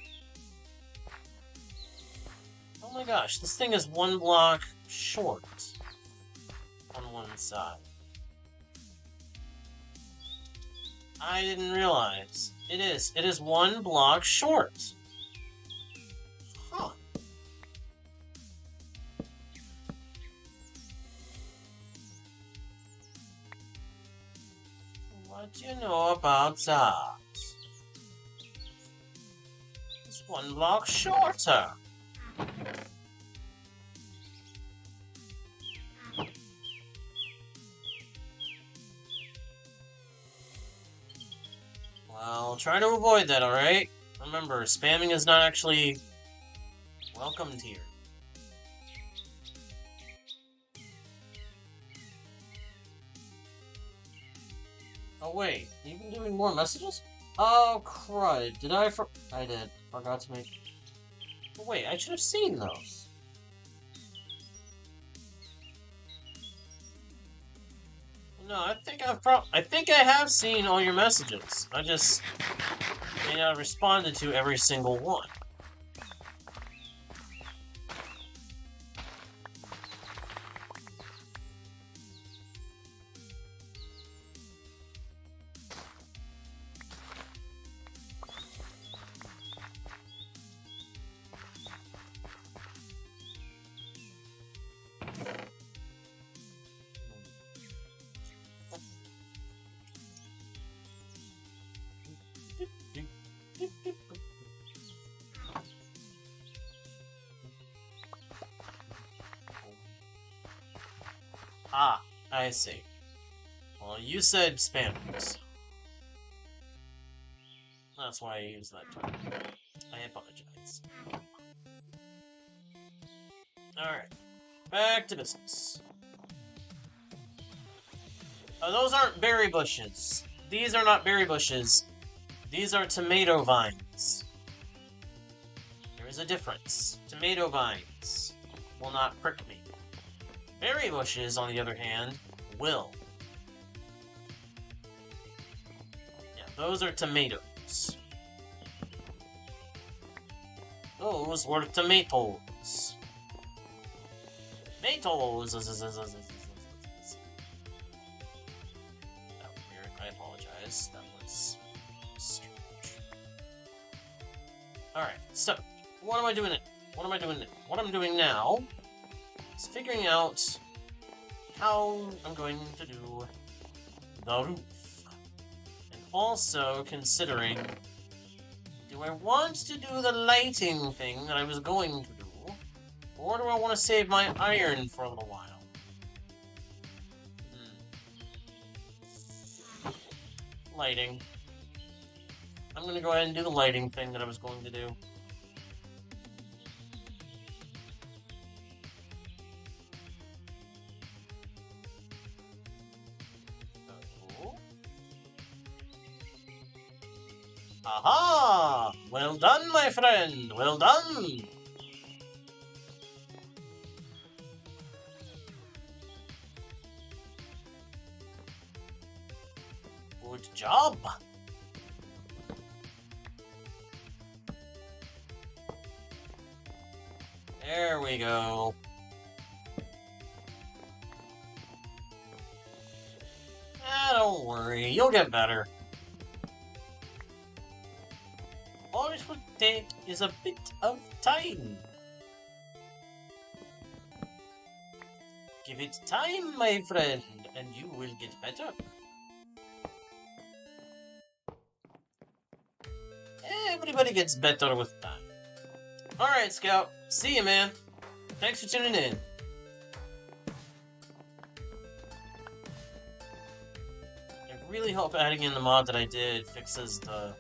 Oh my gosh, this thing is one block short on one side. I didn't realize. It is. It is one block short. Huh. Why do you know about that? It's one block shorter. Well, try to avoid that, alright? Remember, spamming is not actually welcomed here. Oh wait, you've been doing more messages? Oh crud, did I I did. Forgot to make... Oh wait, I should have seen those. No, I think I have seen all your messages. I just may not have responded to every single one. Ah, I see. Well, you said spammers. That's why I used that term. I apologize. Alright, back to business. Oh, those aren't berry bushes. These are not berry bushes. These are tomato vines. There is a difference. Tomato vines will not prick me. Berry bushes, on the other hand, will. Yeah, those are tomatoes. Those were tomatoes. Tomatoes. That was weird. I apologize. That was strange. Alright, so what am I doing? What I'm doing now is figuring out how I'm going to do the roof. And also considering, do I want to do the lighting thing that I was going to do, or do I want to save my iron for a little while? Lighting. I'm going to go ahead and do the lighting thing that I was going to do. Aha! Well done, my friend! Well done! Good job! There we go. Don't worry, you'll get better. All it would take is a bit of time. Give it time, my friend, and you will get better. Everybody gets better with time. Alright, Scout. See you, man. Thanks for tuning in. I really hope adding in the mod that I did fixes the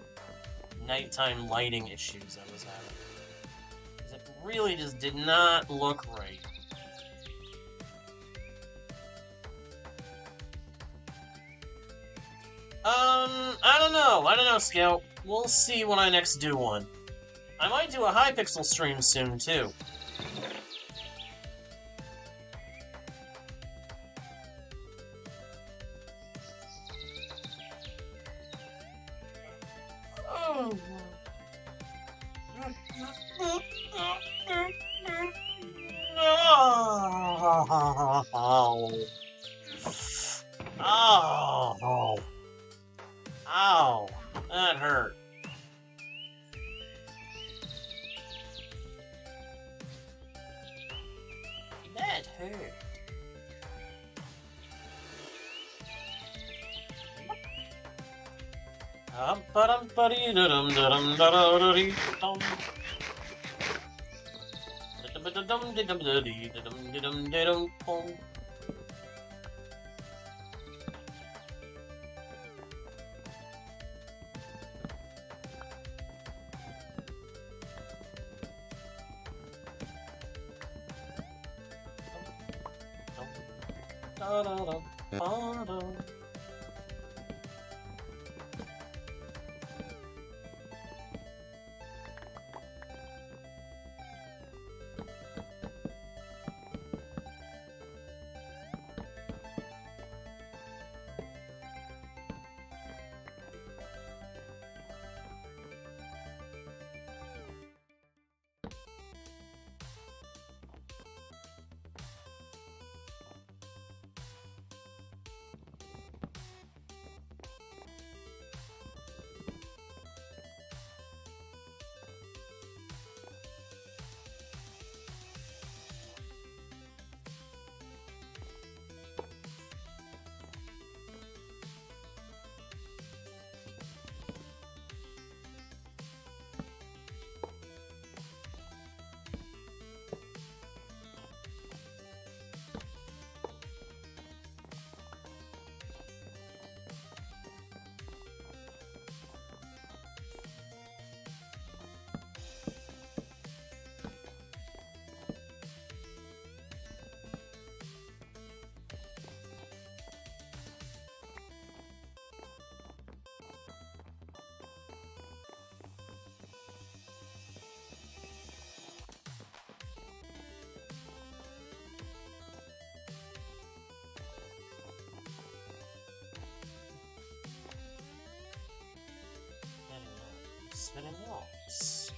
nighttime lighting issues I was having. Because it really just did not look right. I don't know, Scout. We'll see when I next do one. I might do a Hypixel stream soon, too. Oh. Oh. Ow. That hurt. That hurt. Spinning walls.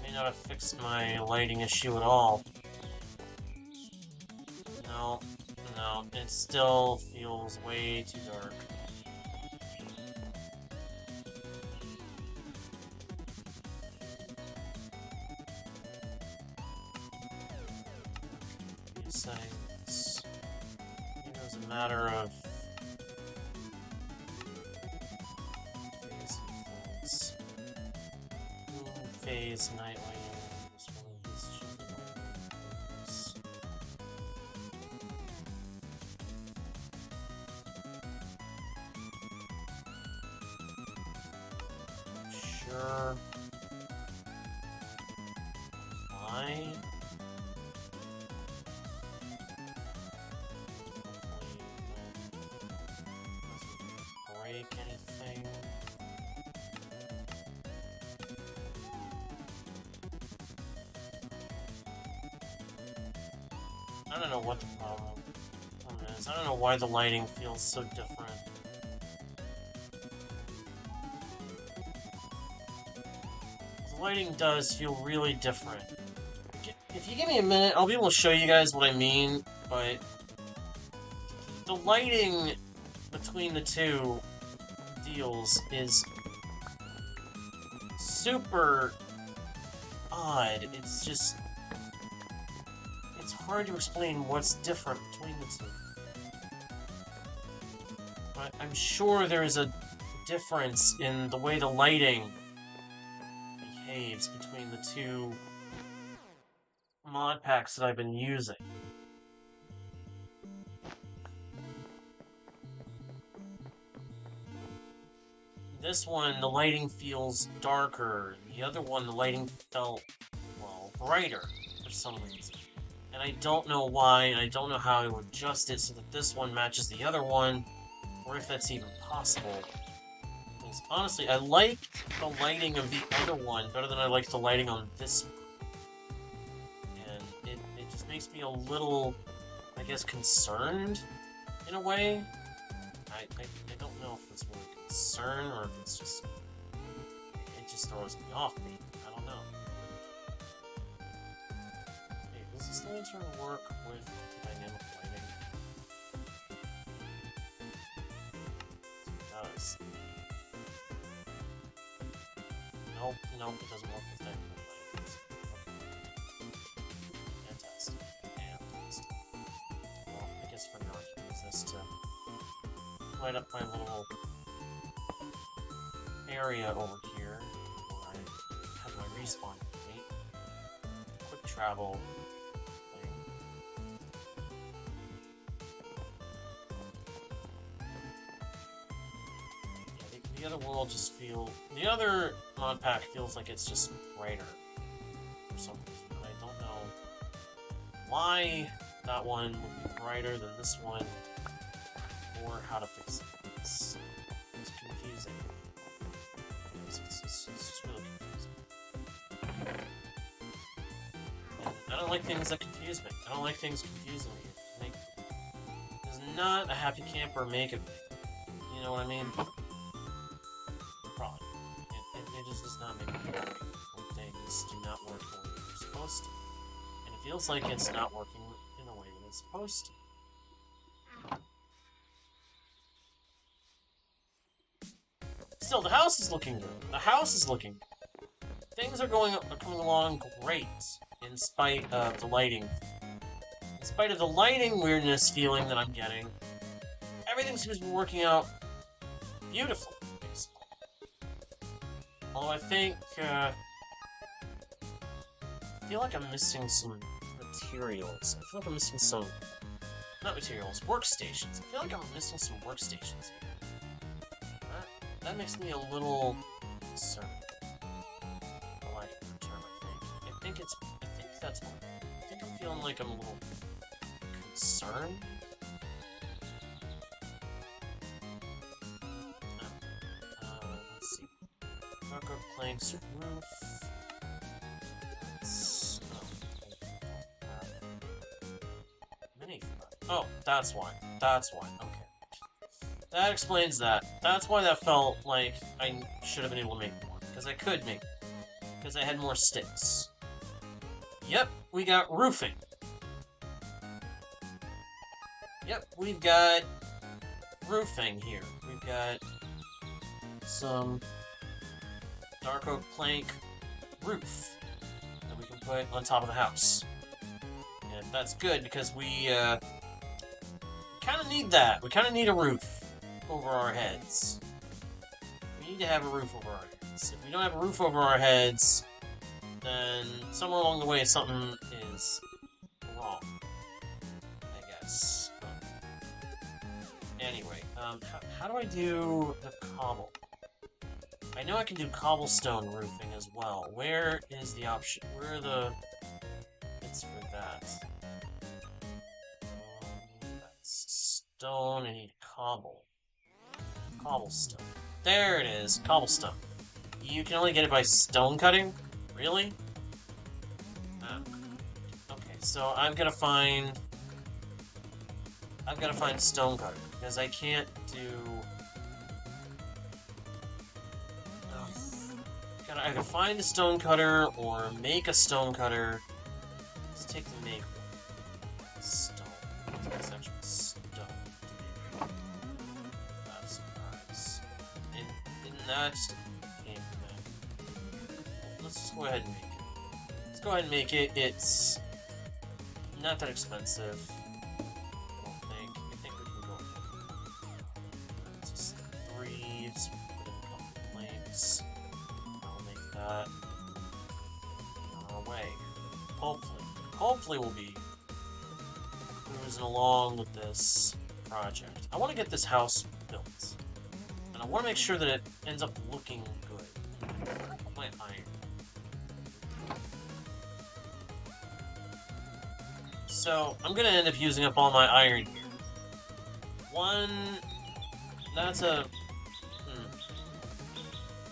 May not have fixed my lighting issue at all. No, no, it still feels way too dark. These settings. I think it was a matter of phase Nightwing. Just one of these ones. Sure. Fine. Hopefully it doesn't break anything. I don't know what the problem is. I don't know why the lighting feels so different. The lighting does feel really different. If you give me a minute, I'll be able to show you guys what I mean, but the lighting between the two deals is super odd. It's just... it's hard to explain what's different between the two. But I'm sure there's a difference in the way the lighting behaves between the two mod packs that I've been using. this one, the lighting feels darker. The other one, the lighting felt, well, brighter for some reason. And I don't know why, and I don't know how I would adjust it so that this one matches the other one, or if that's even possible. Because honestly, I like the lighting of the other one better than I like the lighting on this one. And it just makes me a little, I guess, concerned, in a way. I don't know if it's really concern, or if it's just, it just throws me off, maybe. I don't know. Hey, does this lantern work with dynamic lighting? It does. Nope, it doesn't work with dynamic lighting. Okay. Fantastic. Well, I guess for now I can use this to light up my little area over here where I have my respawn point. Quick travel thing. Yeah, the other world just the other mod pack feels like it's just brighter for some reason. I don't know why that one would be brighter than this one, or how to fix it. It's confusing. It's just really confusing. And I don't like things that confuse me. I don't like things confusing me. Does not a happy camper make it? You know what I mean? Probably. It just does not make me happy when things do not work the way they're supposed to. And it feels like it's not working in a way that it's supposed to. Still, the house is looking good. The house is looking good. Things are coming along great, in spite of the lighting. In spite of the lighting weirdness feeling that I'm getting, everything seems to be working out beautifully, basically. Although I think, I feel like I'm missing some materials. I feel like I'm missing some, not materials, workstations. I feel like I'm missing some workstations here. That makes me a little concerned. I like the term, I think that's, I think I'm feeling like I'm a little concerned. Let's see. Dark oak planks, roof. Mini. Oh, that's why. That's why. Okay. That explains that. That's why that felt like I should have been able to make more. Because I could make more. Because I had more sticks. Yep, we got roofing. Yep, we've got roofing here. We've got some dark oak plank roof that we can put on top of the house. And that's good because we kind of need that. We kind of need a roof over our heads. We need to have a roof over our heads. If we don't have a roof over our heads, then somewhere along the way something is wrong, I guess. Anyway, how do I do the cobble? I know I can do cobblestone roofing as well. Where is the option? Where are the bits for that? That's stone. I need cobble. Cobblestone. There it is. Cobblestone. You can only get it by stone cutting? Really? Okay, so I've got to find stone cutter because I can't do. Gotta either find a stone cutter or make a stone cutter. Let's take the make one. Stone. It's actually stone. That's nice. And that just came from that. Let's just go ahead and make it. Let's go ahead and make it. It's not that expensive. I don't think. I think we can go for it. Just 3. Just put in a couple planks. I'll make that. On our way. Hopefully we'll be cruising along with this project. I want to get this house built. And And I want to make sure that it ends up looking good. My iron. So, I'm gonna end up using up all my iron here. That's a...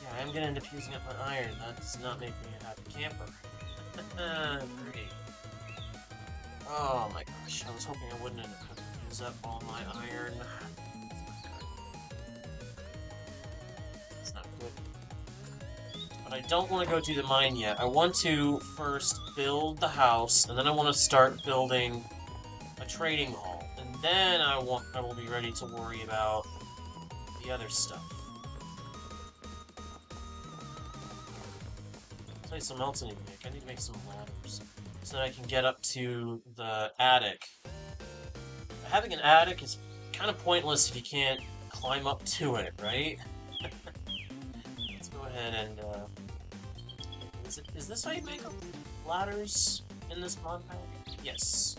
Yeah, I am gonna end up using up my iron. That does not make me a happy camper. Great. Oh my gosh, I was hoping I wouldn't end up having to use up all my iron. It's not good. But I don't want to go to the mine yet. I want to first build the house, and then I want to start building a trading hall. And then I will be ready to worry about the other stuff. I'll tell you something else I need to make. I need to make some ladders so that I can get up to the attic. Having an attic is kind of pointless if you can't climb up to it, right? Let's go ahead and, is this how you make ladders in this mod pack? Yes.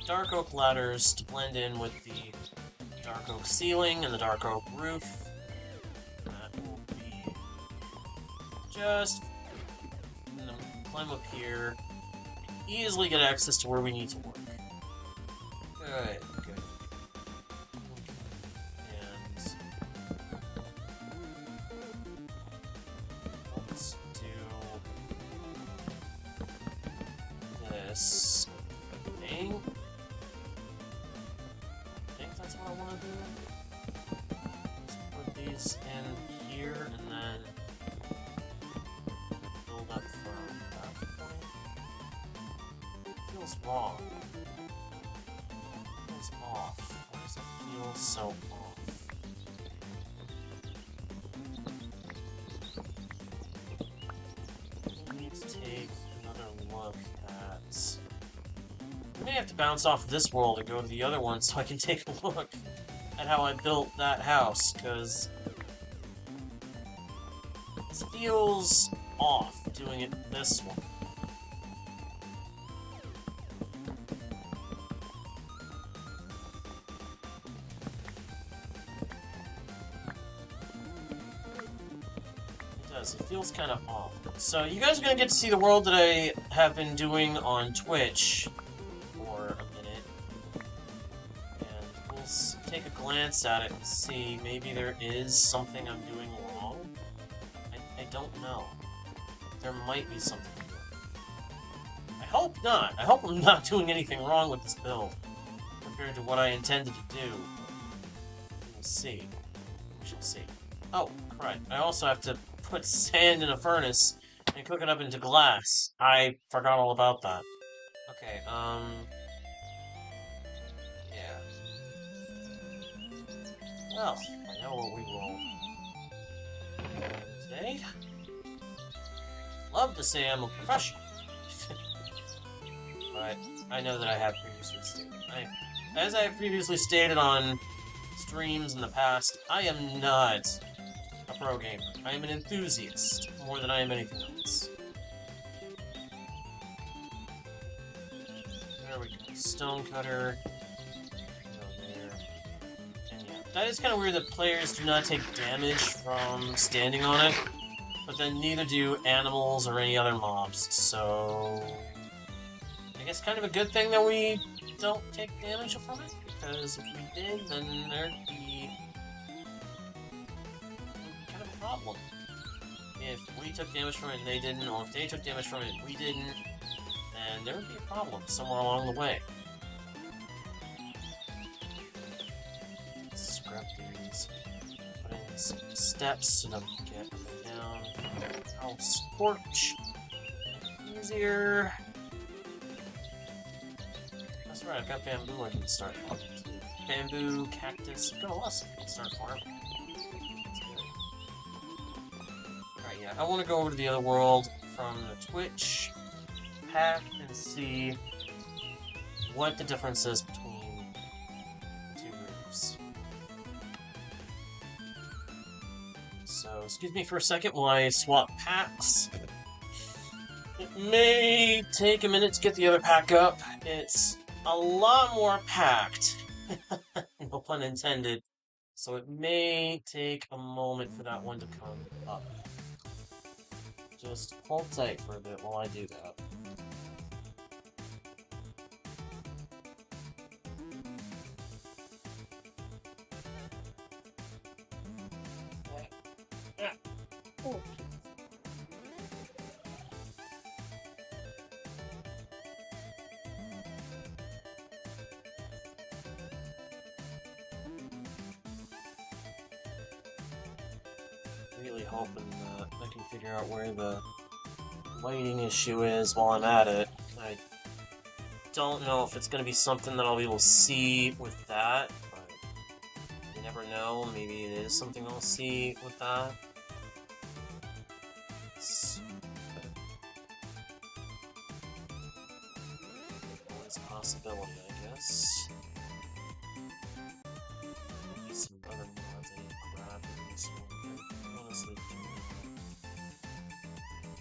Dark oak ladders to blend in with the dark oak ceiling and the dark oak roof. That will be just... And then climb up here. Easily get access to where we need to work. Good, good. And let's do this thing. I think that's what I want to do. Let's put these in here and then build up from that point. Feels wrong. Feels off. Why does it feel so off? We need to take another look at... I may have to bounce off this world and go to the other one so I can take a look at how I built that house, because it feels off doing it this one. It feels kind of off. So you guys are going to get to see the world that I have been doing on Twitch for a minute. And we'll take a glance at it and see maybe there is something I'm doing wrong. I don't know. There might be something I'm doing. I hope not. I hope I'm not doing anything wrong with this build compared to what I intended to do. We'll see. We shall see. Oh, crap. I also have to put sand in a furnace and cook it up into glass. I forgot all about that. Okay, yeah. Well, I know what we will do today. Love to say I'm a professional. But I know that I have previously stated. As I have previously stated on streams in the past, I am not a pro gamer. I am an enthusiast, more than I am anything else. There we go. Stonecutter. Go there. And yeah, that is kind of weird that players do not take damage from standing on it, but then neither do animals or any other mobs, so... I guess kind of a good thing that we don't take damage from it, because if we did, then there'd be problem. If we took damage from it and they didn't, or if they took damage from it and we didn't, then there would be a problem somewhere along the way. Scrap these. Put in some steps so that we can get up and down. I'll scorch. Easier. That's right, I've got bamboo I can start farming too. Bamboo, cactus, I've got a lot of stuff I can start farming. Yeah, I want to go over to the other world from the Twitch pack and see what the difference is between the two groups. So, excuse me for a second while I swap packs. It may take a minute to get the other pack up. It's a lot more packed, no pun intended, So it may take a moment for that one to come up. Just hold tight for a bit while I do that. Oh. Really hoping that I can figure out where the lighting issue is while I'm at it. I don't know if it's going to be something that I'll be able to see with that, but you never know. Maybe it is something I'll see with that. It's a possibility, I guess. Maybe some other mods I need to grab in this one. Honestly,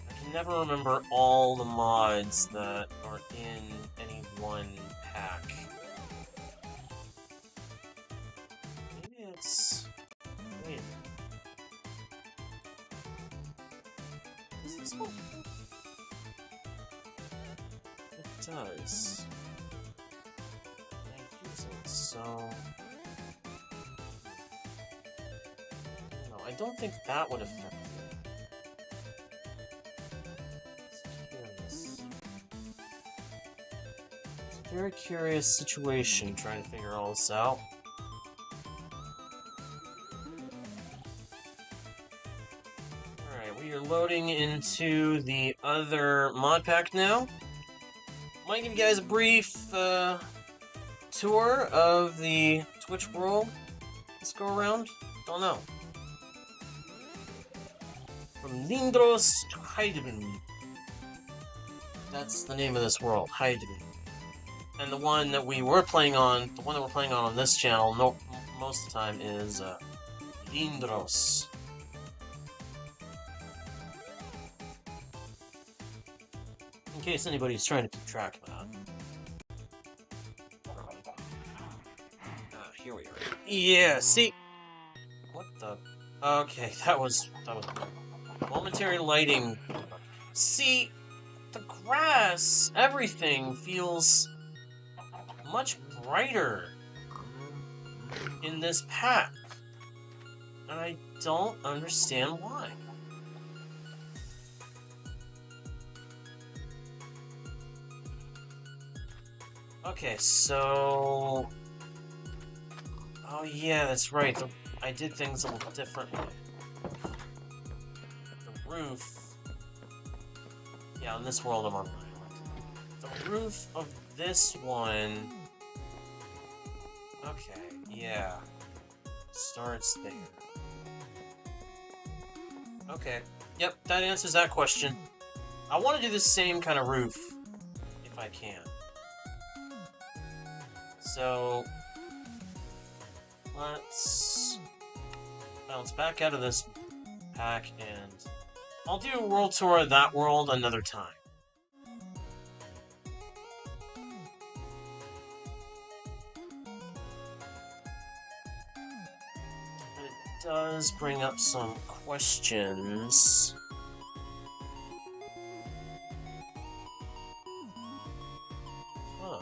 I can never remember all the mods that are in any one pack. Maybe it's... Wait. Is this one? It does. I use it, so... No, I don't think that would affect it. It's a very curious situation trying to figure all this out. Alright, we are loading into the other mod pack now. Might give you guys a brief tour of the Twitch world. Let's go around. Don't know. From Lindros to Heidevin. That's the name of this world, Heidevin. And the one that we were playing on, the one that we're playing on this channel, most of the time is Lindros. In case anybody's trying to keep track of that. Here we are. Yeah, see? What the? Okay, that was momentary lighting. See, the grass, everything feels much brighter in this pack. And I don't understand why. Okay, so... Oh yeah, that's right. I did things a little differently. The roof... Yeah, in this world I'm on an island. The roof of this one... Okay, yeah. Starts there. Okay, yep, that answers that question. I want to do the same kind of roof, if I can. So... Let's bounce back out of this pack, and I'll do a world tour of that world another time. But it does bring up some questions. Huh.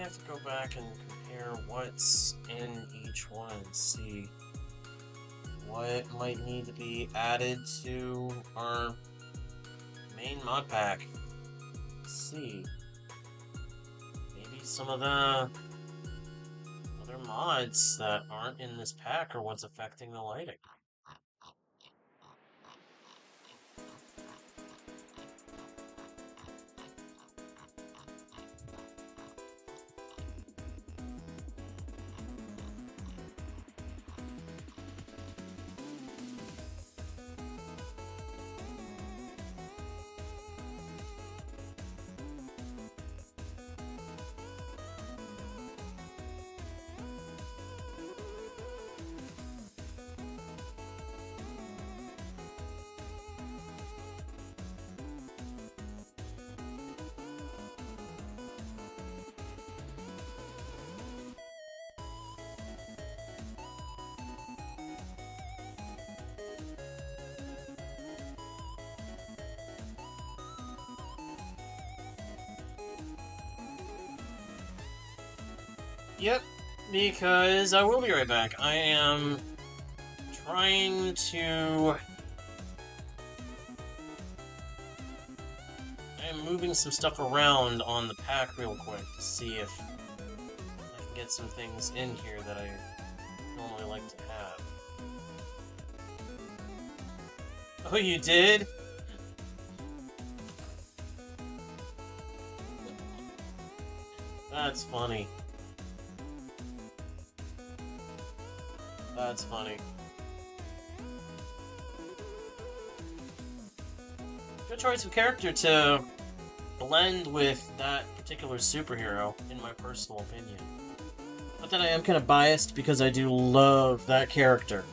have to go back and compare what's in each one and see what might need to be added to our main mod pack. Let's see. Maybe some of the other mods that aren't in this pack are what's affecting the lighting. Yep, because I will be right back. I am trying to... I am moving some stuff around on the pack real quick to see if I can get some things in here that I normally like to have. Oh, you did? That's funny. That's funny. Good choice of character to blend with that particular superhero, in my personal opinion. But then I am kind of biased because I do love that character.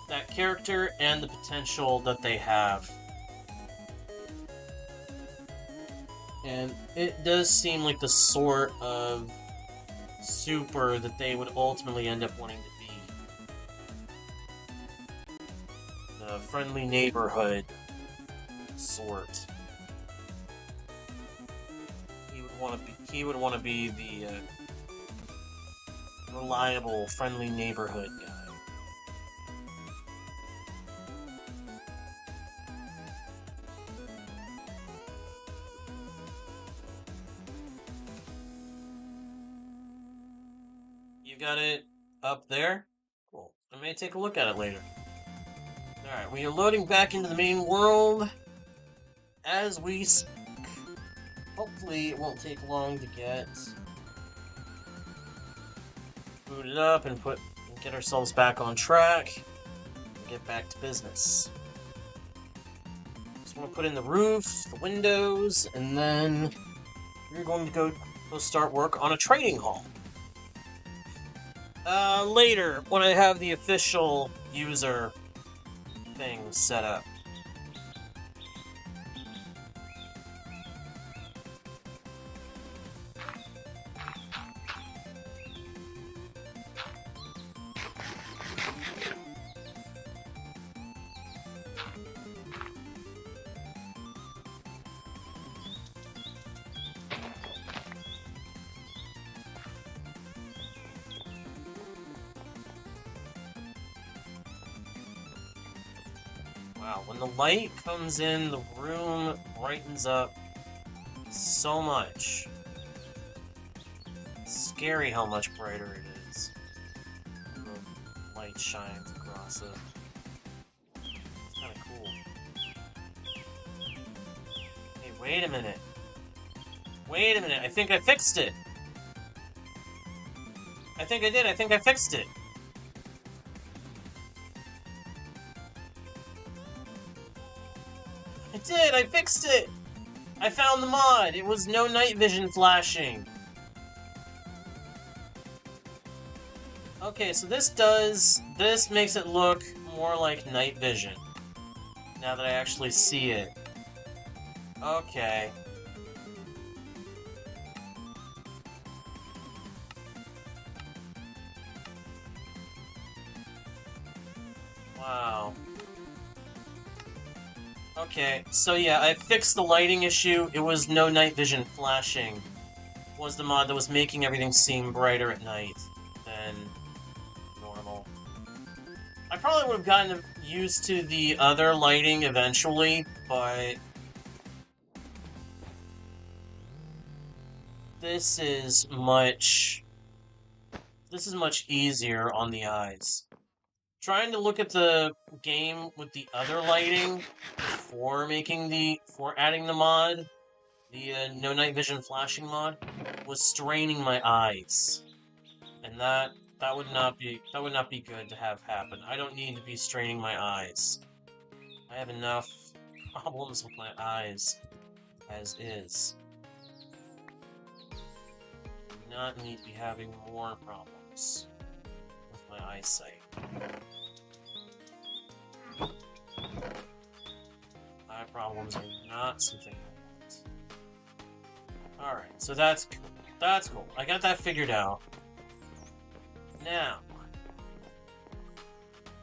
That character and the potential that they have. And it does seem like the sort of super that they would ultimately end up wanting to be. The friendly neighborhood sort. He would want to be the reliable, friendly neighborhood guy. You got it up there? Cool. I may take a look at it later. Alright, we are loading back into the main world as we speak. Hopefully it won't take long to get booted up and get ourselves back on track and get back to business. Just want to put in the roof, the windows, and then we're going to go start work on a trading hall. Later, when I have the official user thing set up. Wow, when the light comes in, the room brightens up so much. It's scary how much brighter it is. The light shines across it. It's kind of cool. Hey, wait a minute. Wait a minute, I think I fixed it. I think I did, I think I fixed it. I did! I fixed it! I found the mod! It was no night vision flashing! Okay, so this makes it look more like night vision. Now that I actually see it. Okay. Wow. Okay, so yeah, I fixed the lighting issue. It was no night vision flashing was the mod that was making everything seem brighter at night than normal. I probably would have gotten used to the other lighting eventually, but this is much easier on the eyes. Trying to look at the game with the other lighting before adding the mod, the no night vision flashing mod, was straining my eyes, and that would not be good to have happen. I don't need to be straining my eyes. I have enough problems with my eyes as is. Do not need to be having more problems with my eyesight. Eye problems are not something I want. Alright, so that's cool. That's cool. I got that figured out. Now,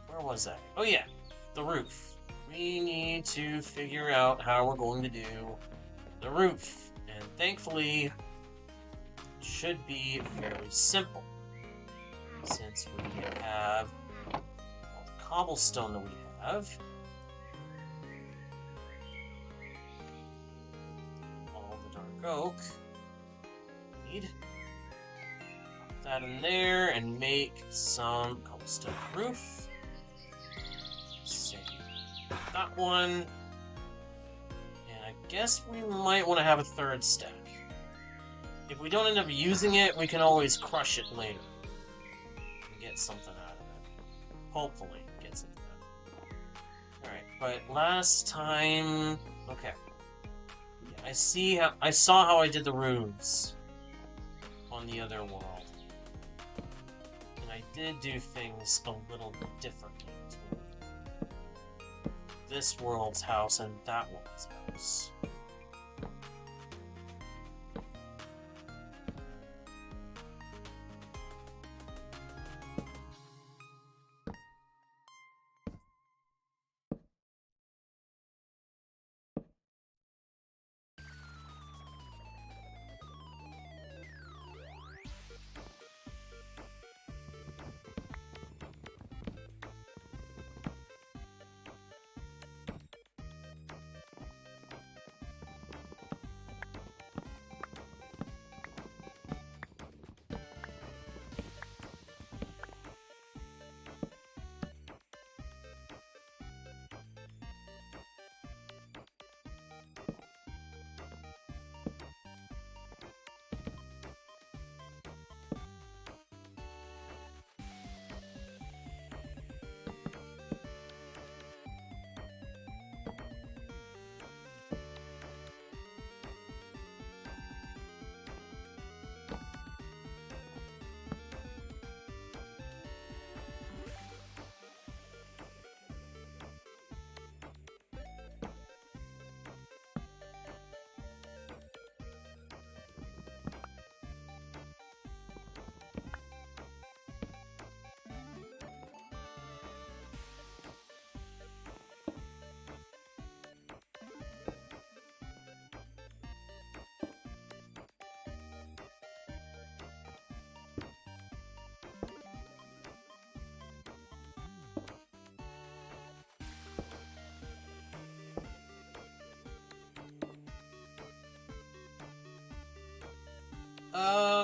where was I? Oh yeah, the roof. We need to figure out how we're going to do the roof. And thankfully, it should be fairly simple. Since we have all the cobblestone that we have. All the dark oak. Need put that in there and make some cobblestone roof. Save that one. And I guess we might want to have a third stack. If we don't end up using it, we can always crush it later. And get something out of it. Hopefully get something out of it. Alright, but last time... Okay. Yeah, I saw how I did the roofs on the other world. And I did do things a little differently to this world's house and that world's house.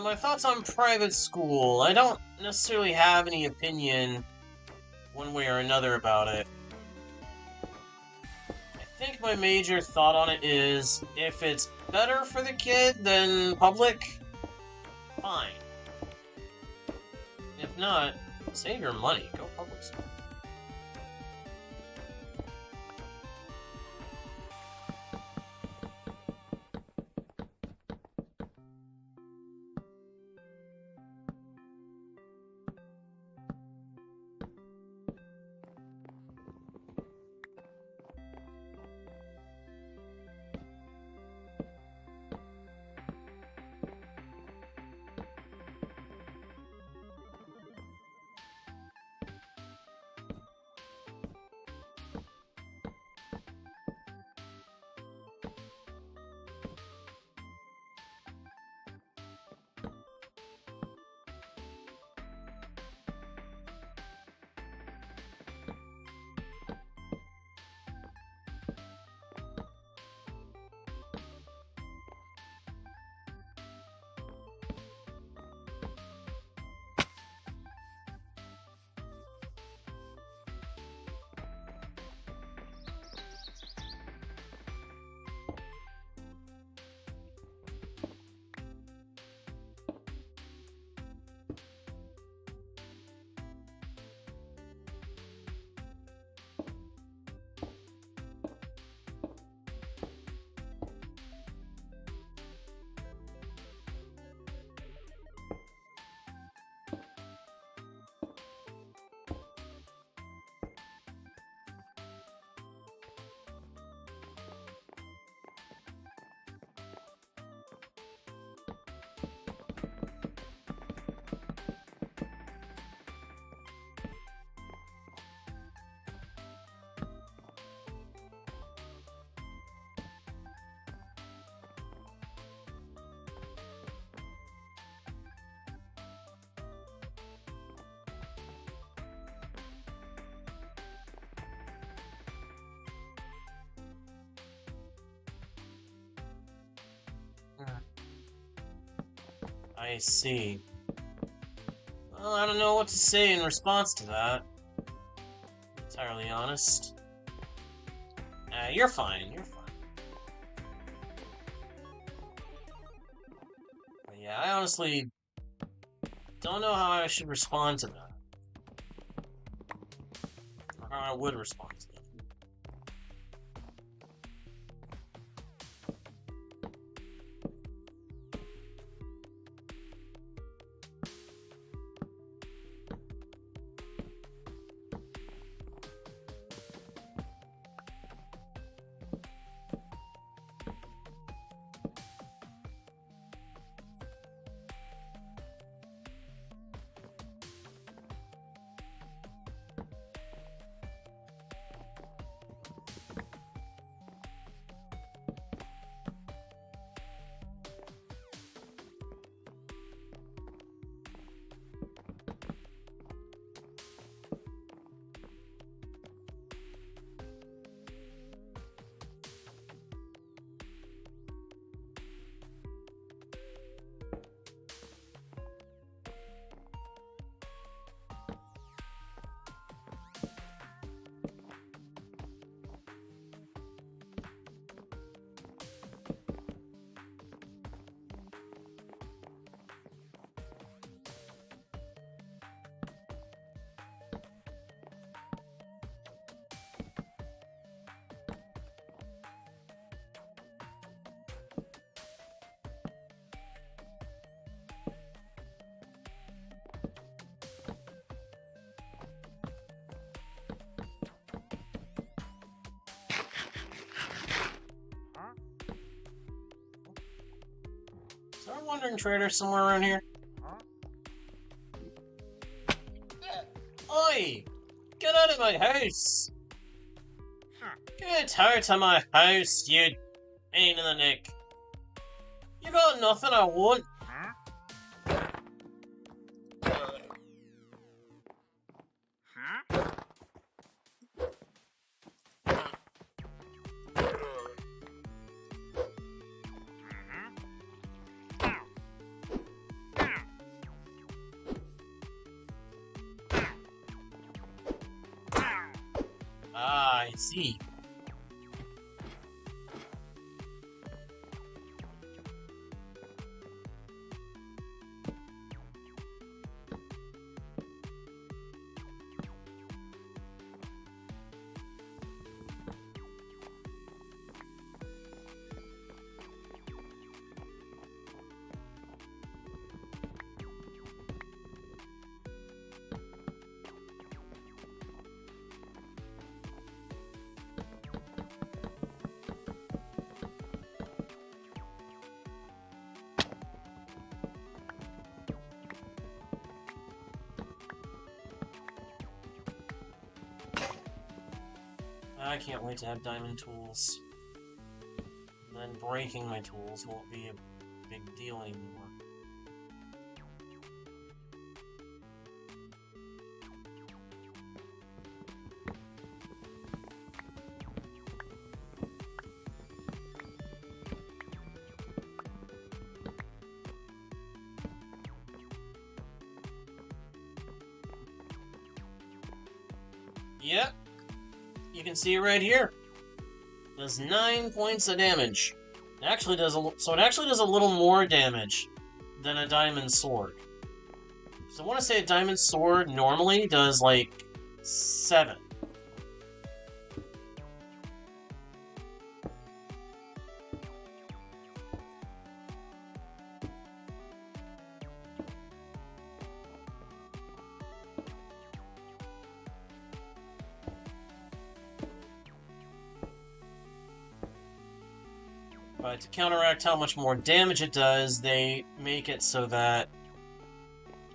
My thoughts on private school. I don't necessarily have any opinion one way or another about it. I think my major thought on it is, if it's better for the kid than public, fine. If not, save your money, go public school. I see. Well, I don't know what to say in response to that. Entirely honest. You're fine, you're fine. But yeah, I honestly don't know how I should respond to that. Or how I would respond to that. Is there a wandering trader somewhere around here? Oi! Get out of my house! Get out of my house, you pain in the neck! You got nothing I want! Ah, I see. I can't wait to have diamond tools. Then breaking my tools won't be a big deal anymore. Yep. You can see it right here. It does 9 points of damage. It actually does so it actually does a little more damage than a diamond sword. So I want to say a diamond sword normally does like 7. But to counteract how much more damage it does, they make it so that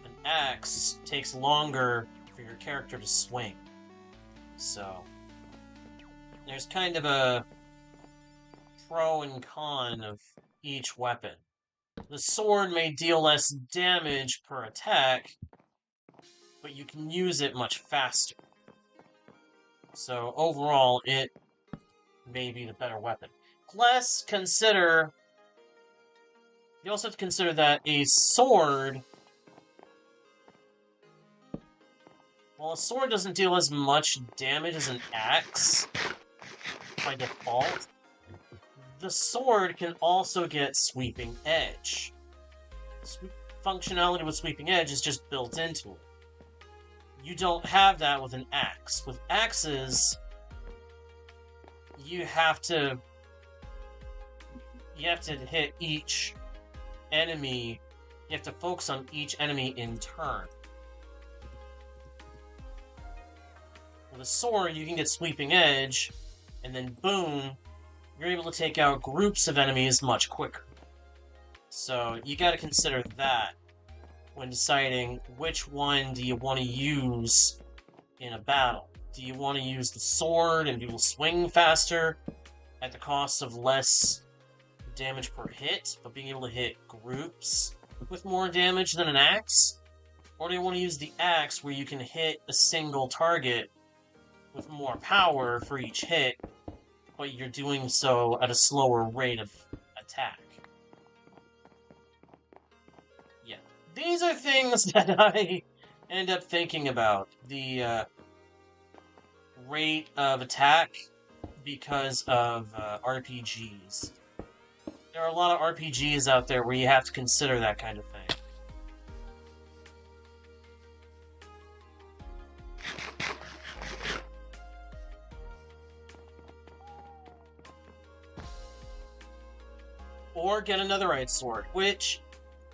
an axe takes longer for your character to swing. So, there's kind of a pro and con of each weapon. The sword may deal less damage per attack, but you can use it much faster. So overall, it may be the better weapon. Let's consider You also have to consider that a sword... Well, a sword doesn't deal as much damage as an axe by default. The sword can also get Sweeping Edge. Functionality with Sweeping Edge is just built into it. You don't have that with an axe. With axes, you have to hit each enemy. You have to focus on each enemy in turn. With a sword, you can get Sweeping Edge, and then boom, you're able to take out groups of enemies much quicker. So you got to consider that when deciding which one do you want to use in a battle. Do you want to use the sword and be able to swing faster at the cost of less damage per hit, but being able to hit groups with more damage than an axe? Or do you want to use the axe where you can hit a single target with more power for each hit, but you're doing so at a slower rate of attack? Yeah. These are things that I end up thinking about. The rate of attack because of RPGs. There are a lot of RPGs out there where you have to consider that kind of thing. Or get a Netherite sword, which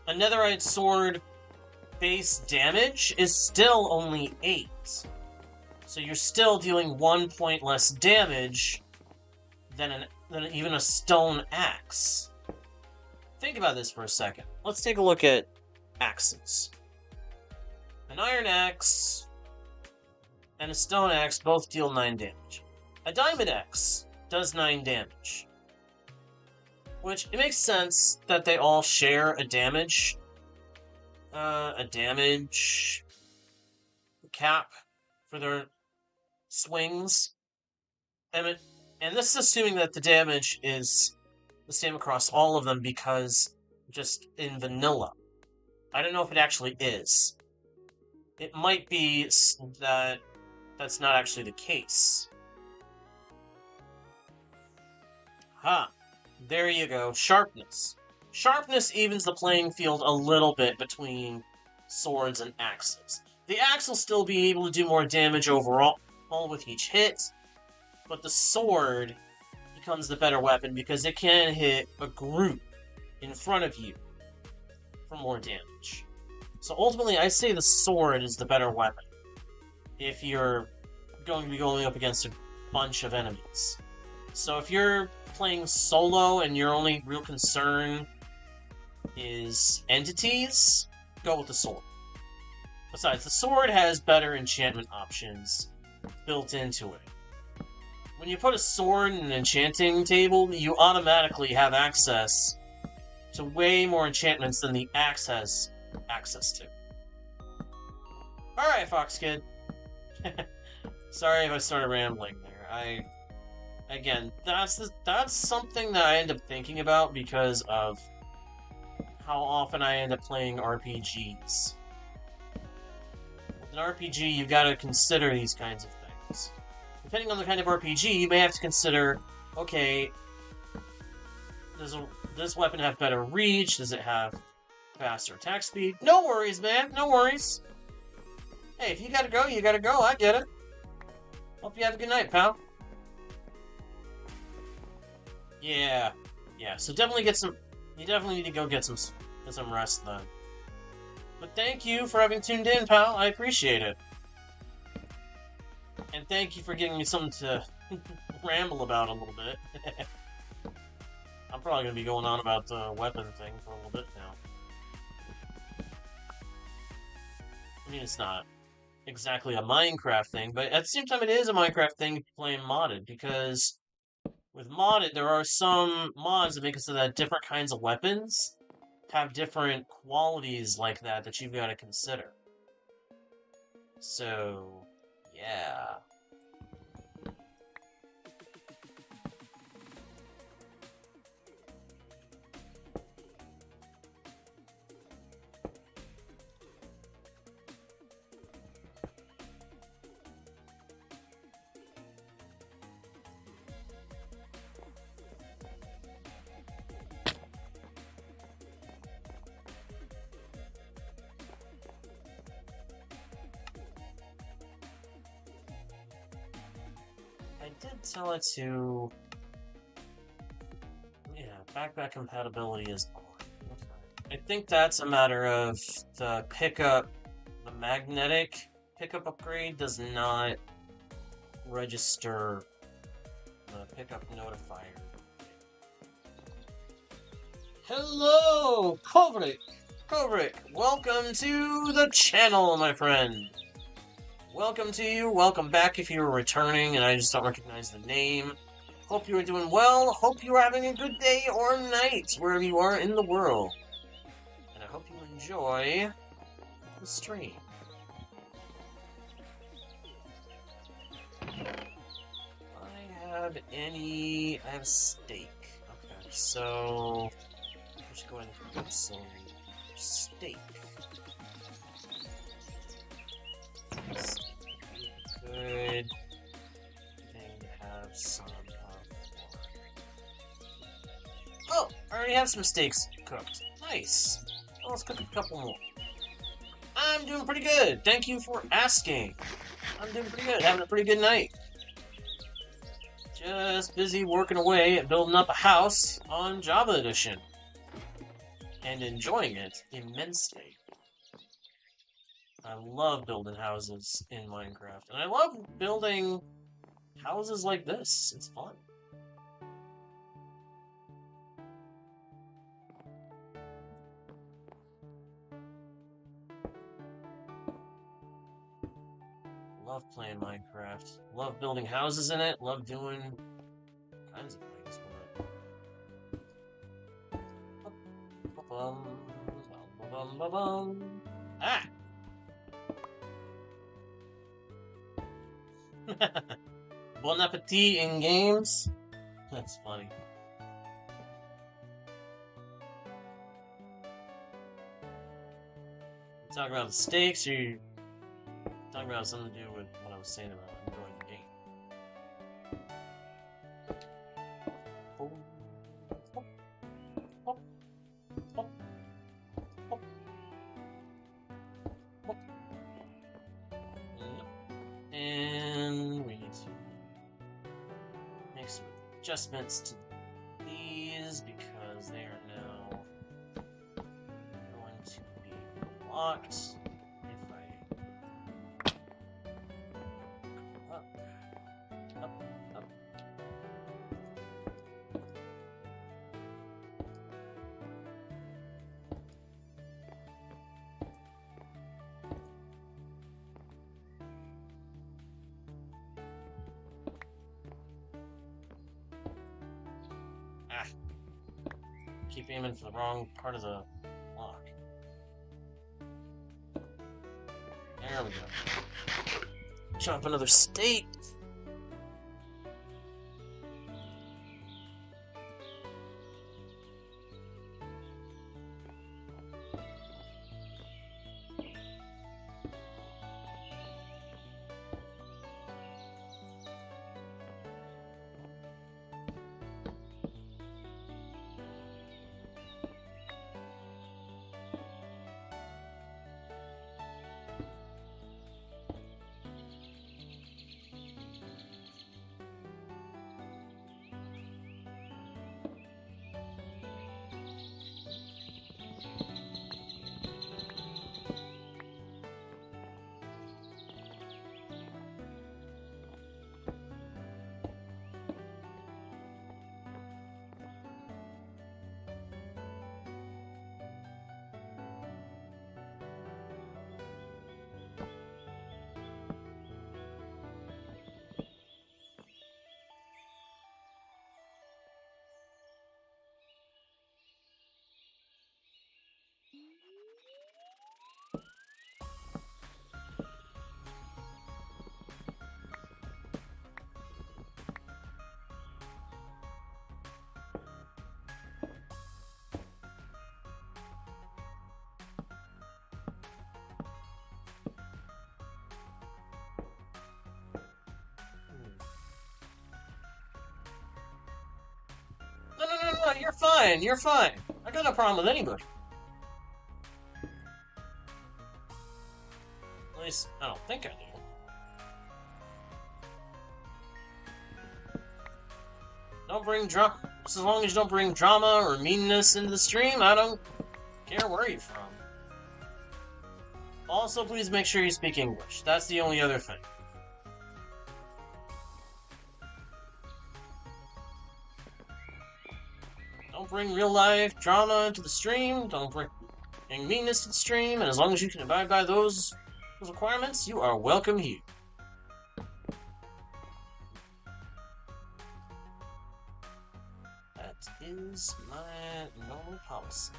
a Netherite sword base damage is still only 8. So you're still dealing 1 point less damage than even a stone axe. Think about this for a second. Let's take a look at axes. An iron axe and a stone axe both deal 9 damage. A diamond axe does 9 damage. Which, it makes sense that they all share a damage cap for their swings. And this is assuming that the damage is the same across all of them, because just in vanilla. I don't know if it actually is. It might be that that's not actually the case. There you go. Sharpness. Sharpness evens the playing field a little bit between swords and axes. The axe will still be able to do more damage overall with each hit, but the sword becomes the better weapon because it can hit a group in front of you for more damage. So ultimately, I say the sword is the better weapon if you're going to be going up against a bunch of enemies. So if you're playing solo and your only real concern is entities, go with the sword. Besides, the sword has better enchantment options built into it. When you put a sword in an enchanting table, you automatically have access to way more enchantments than the axe has access to. Alright, Fox Kid. Sorry if I started rambling there. Again, that's something that I end up thinking about because of how often I end up playing RPGs. With an RPG, you've got to consider these kinds of things. Depending on the kind of RPG, you may have to consider, okay, does this weapon have better reach? Does it have faster attack speed? No worries, man. No worries. Hey, if you gotta go, you gotta go. I get it. Hope you have a good night, pal. Yeah. So definitely get some. You definitely need to go get some rest then. But thank you for having tuned in, pal. I appreciate it. And thank you for giving me something to ramble about a little bit. I'm probably going to be going on about the weapon thing for a little bit now. I mean, it's not exactly a Minecraft thing, but at the same time it is a Minecraft thing playing modded, because with modded, there are some mods that make it so that different kinds of weapons have different qualities like that you've got to consider. So, yeah. did tell it to... Yeah, backpack compatibility is on. Okay. I think that's a matter of the pickup... The magnetic pickup upgrade does not register the pickup notifier. Hello, Kovrik! Kovrik, welcome to the channel, my friend! Welcome to you, welcome back if you're returning and I just don't recognize the name. Hope you are doing well, hope you are having a good day or night, wherever you are in the world. And I hope you enjoy the stream. I have steak. Okay, so let's just go ahead and put some steak. Good thing to have some of. Oh, I already have some steaks cooked. Nice. Well, let's cook a couple more. I'm doing pretty good. Thank you for asking. I'm doing pretty good. Having a pretty good night. Just busy working away at building up a house on Java Edition. And enjoying it immensely. I love building houses in Minecraft. And I love building houses like this. It's fun. Love playing Minecraft. Love building houses in it. Love doing kinds of things with it. Ah! Bon appetit in games? That's funny. You talking about the steaks, or you talking about something to do with what I was saying about enjoying the game? And we need to make some adjustments to these because they are now going to be locked. Keep aiming for the wrong part of the block. There we go. Chop another steak. No, you're fine, you're fine. I got no problem with anybody. At least, I don't think I do. Don't bring drama. Just as long as you don't bring drama or meanness into the stream, I don't care where you're from. Also, please make sure you speak English. That's the only other thing. Don't bring real-life drama into the stream. Don't bring meanness to the stream. And as long as you can abide by those requirements, you are welcome here. That is my normal policy.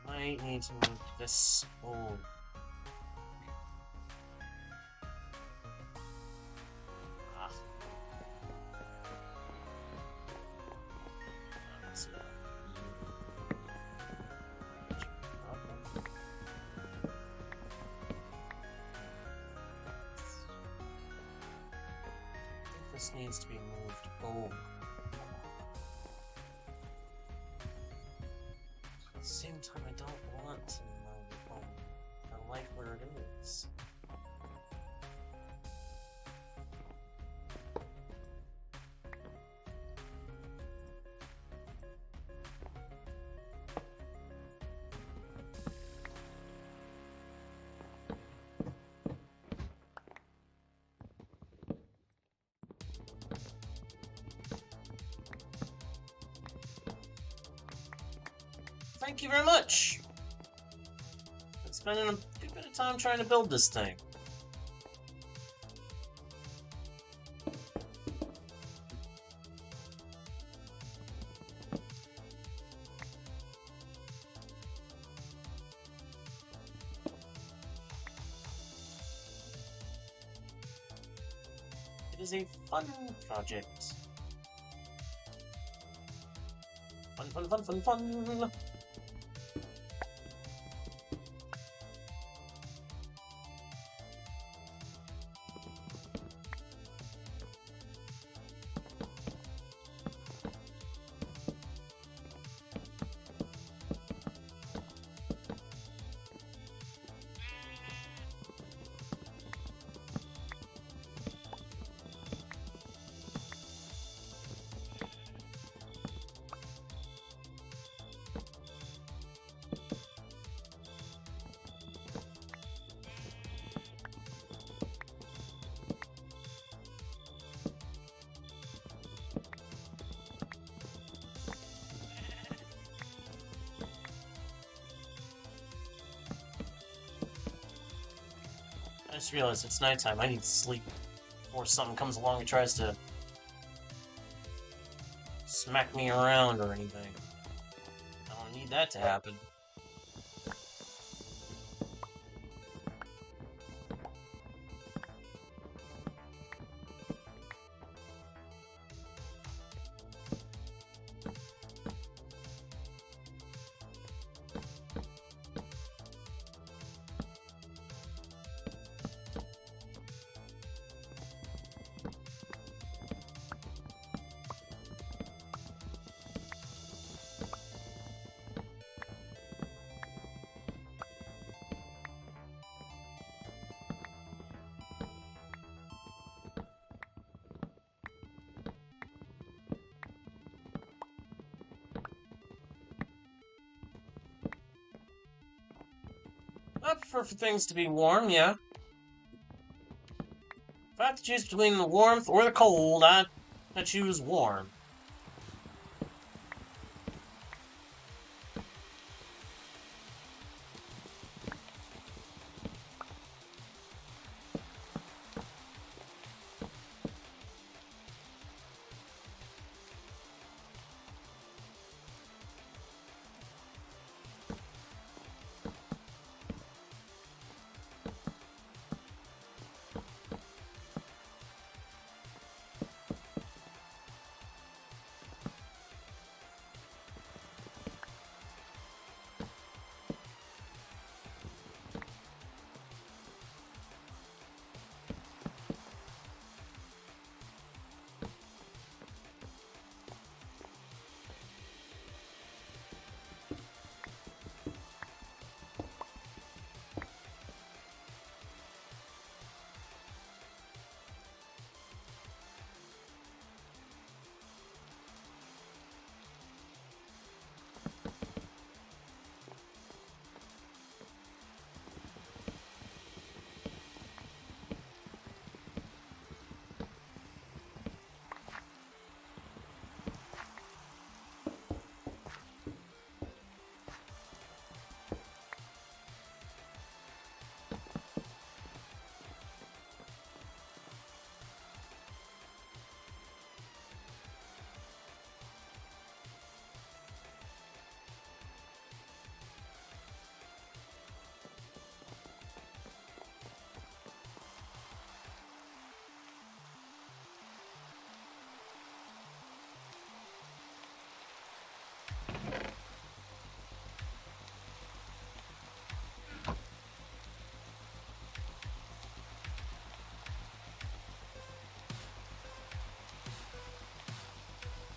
Might need to move this old. This needs to be moved over. At the same time, I don't want to move it over. I like where it is. Thank you very much. Been spending a good bit of time trying to build this thing. It is a fun project. Fun. I just realized it's nighttime. I need sleep before something comes along and tries to smack me around or anything. I don't need that to happen. I prefer for things to be warm, yeah. If I have to choose between the warmth or the cold, I choose warm.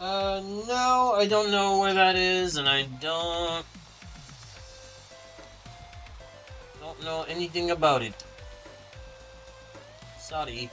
No, I don't know where that is, and I don't know anything about it. Sorry.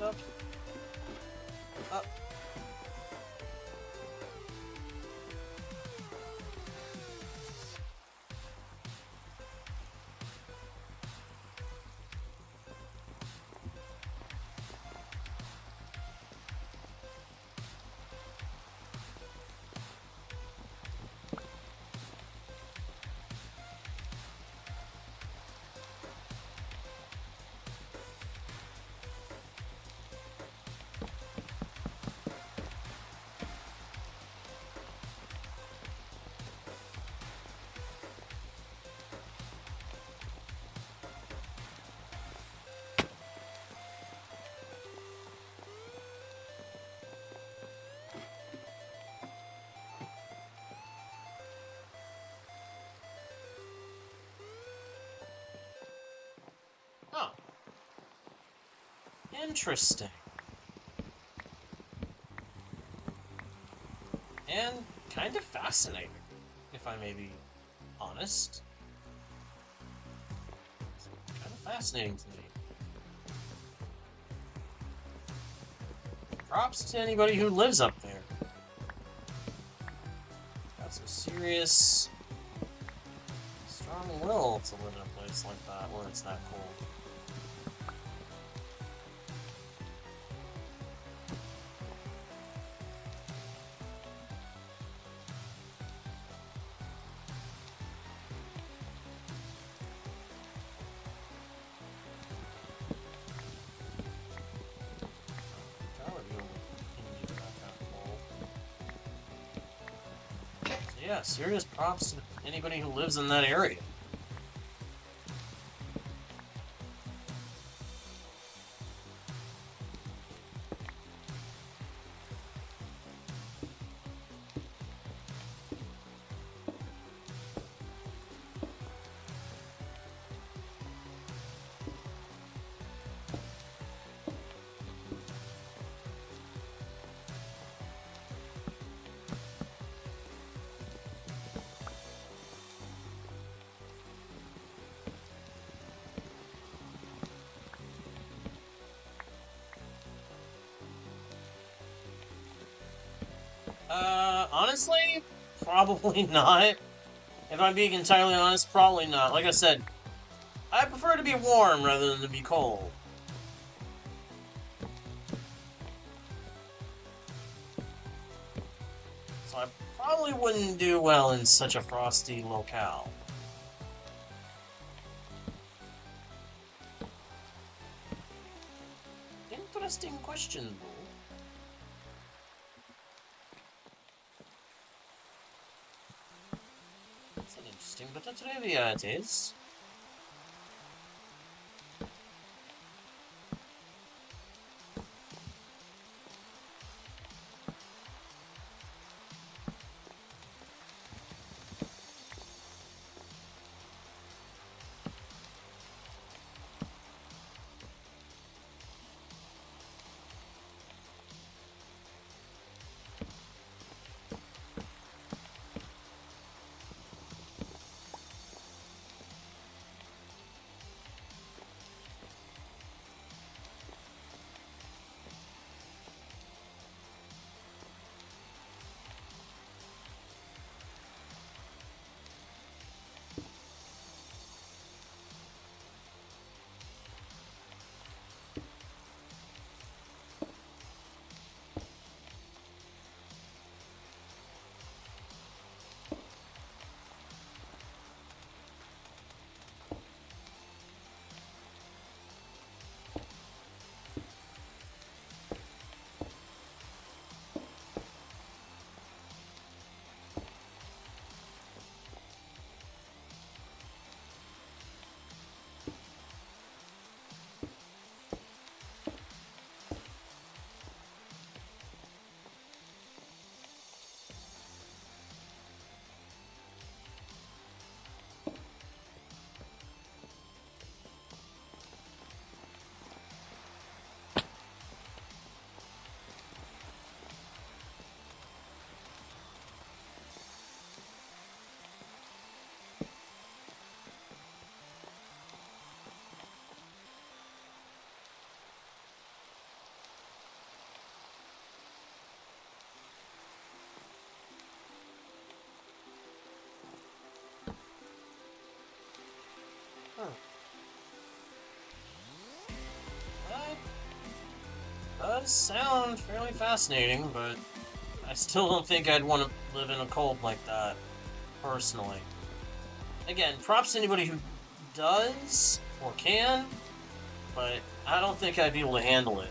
Up. Up. Oh. Interesting. And kind of fascinating, if I may be honest. Kind of fascinating to me. Props to anybody who lives up there. Got some serious, strong will to live in a place like that where it's that cold. Yeah, serious props to anybody who lives in that area. Honestly, probably not. If I'm being entirely honest, probably not. Like I said, I prefer to be warm rather than to be cold. So I probably wouldn't do well in such a frosty locale. Interesting question, though. That's an interesting bit of trivia, it is. does sound fairly fascinating, but I still don't think I'd want to live in a cult like that, personally. Again, props to anybody who does or can, but I don't think I'd be able to handle it.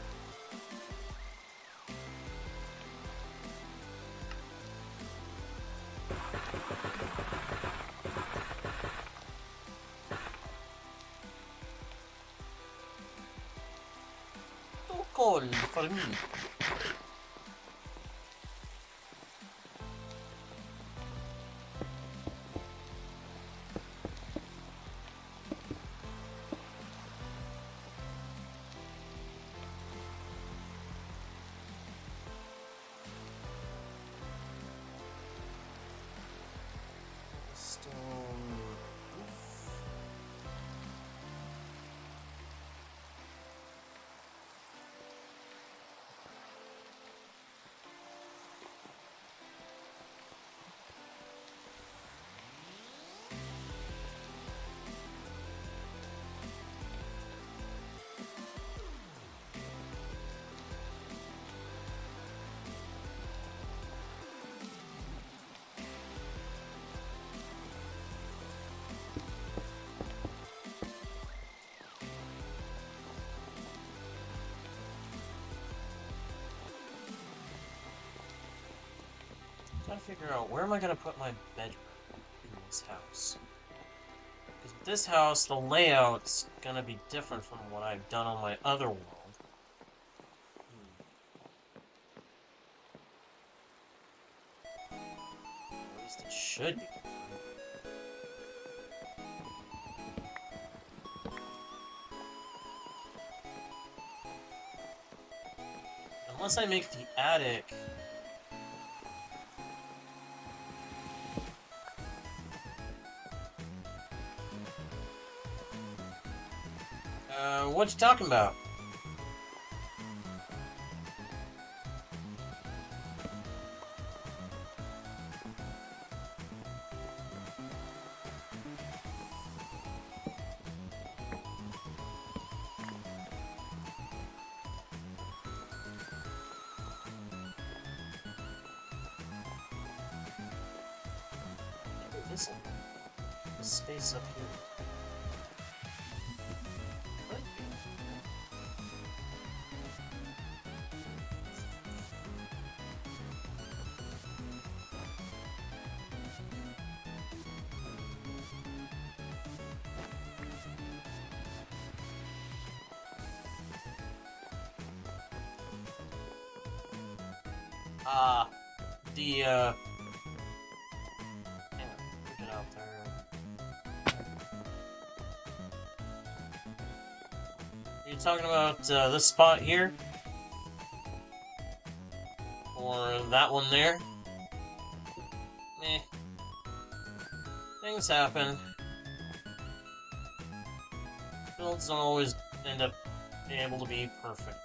Too cold for me. Trying to figure out where am I going to put my bedroom in this house. Because with this house, the layout's going to be different from what I've done on my other world. At least it should be different. Unless I make the attic... what you talking about? This space up here. Hang on, get out there. Are you talking about this spot here? Or that one there? Meh. Things happen. Builds don't always end up being able to be perfect.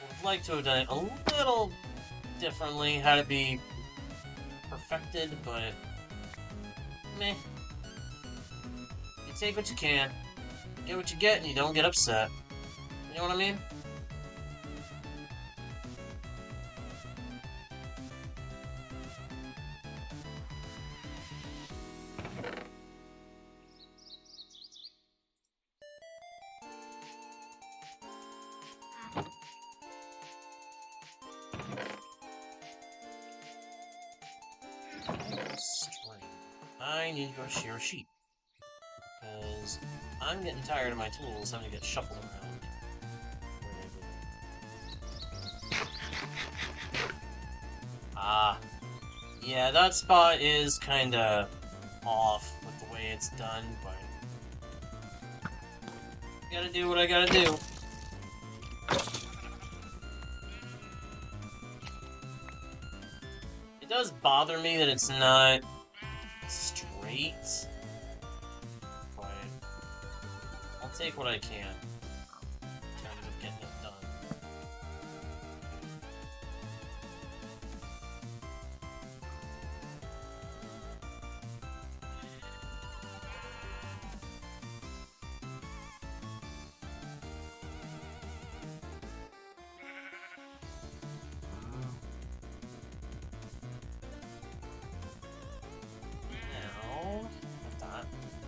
Would like to have done it a little differently, had it be perfected, but meh. You take what you can, you get what you get, and you don't get upset. You know what I mean? I need to go shear sheep. Because I'm getting tired of my tools having to get shuffled around. Yeah, that spot is kinda off with the way it's done, but gotta do what I gotta do. It does bother me that it's not straight, but I'll take what I can in terms of getting it done.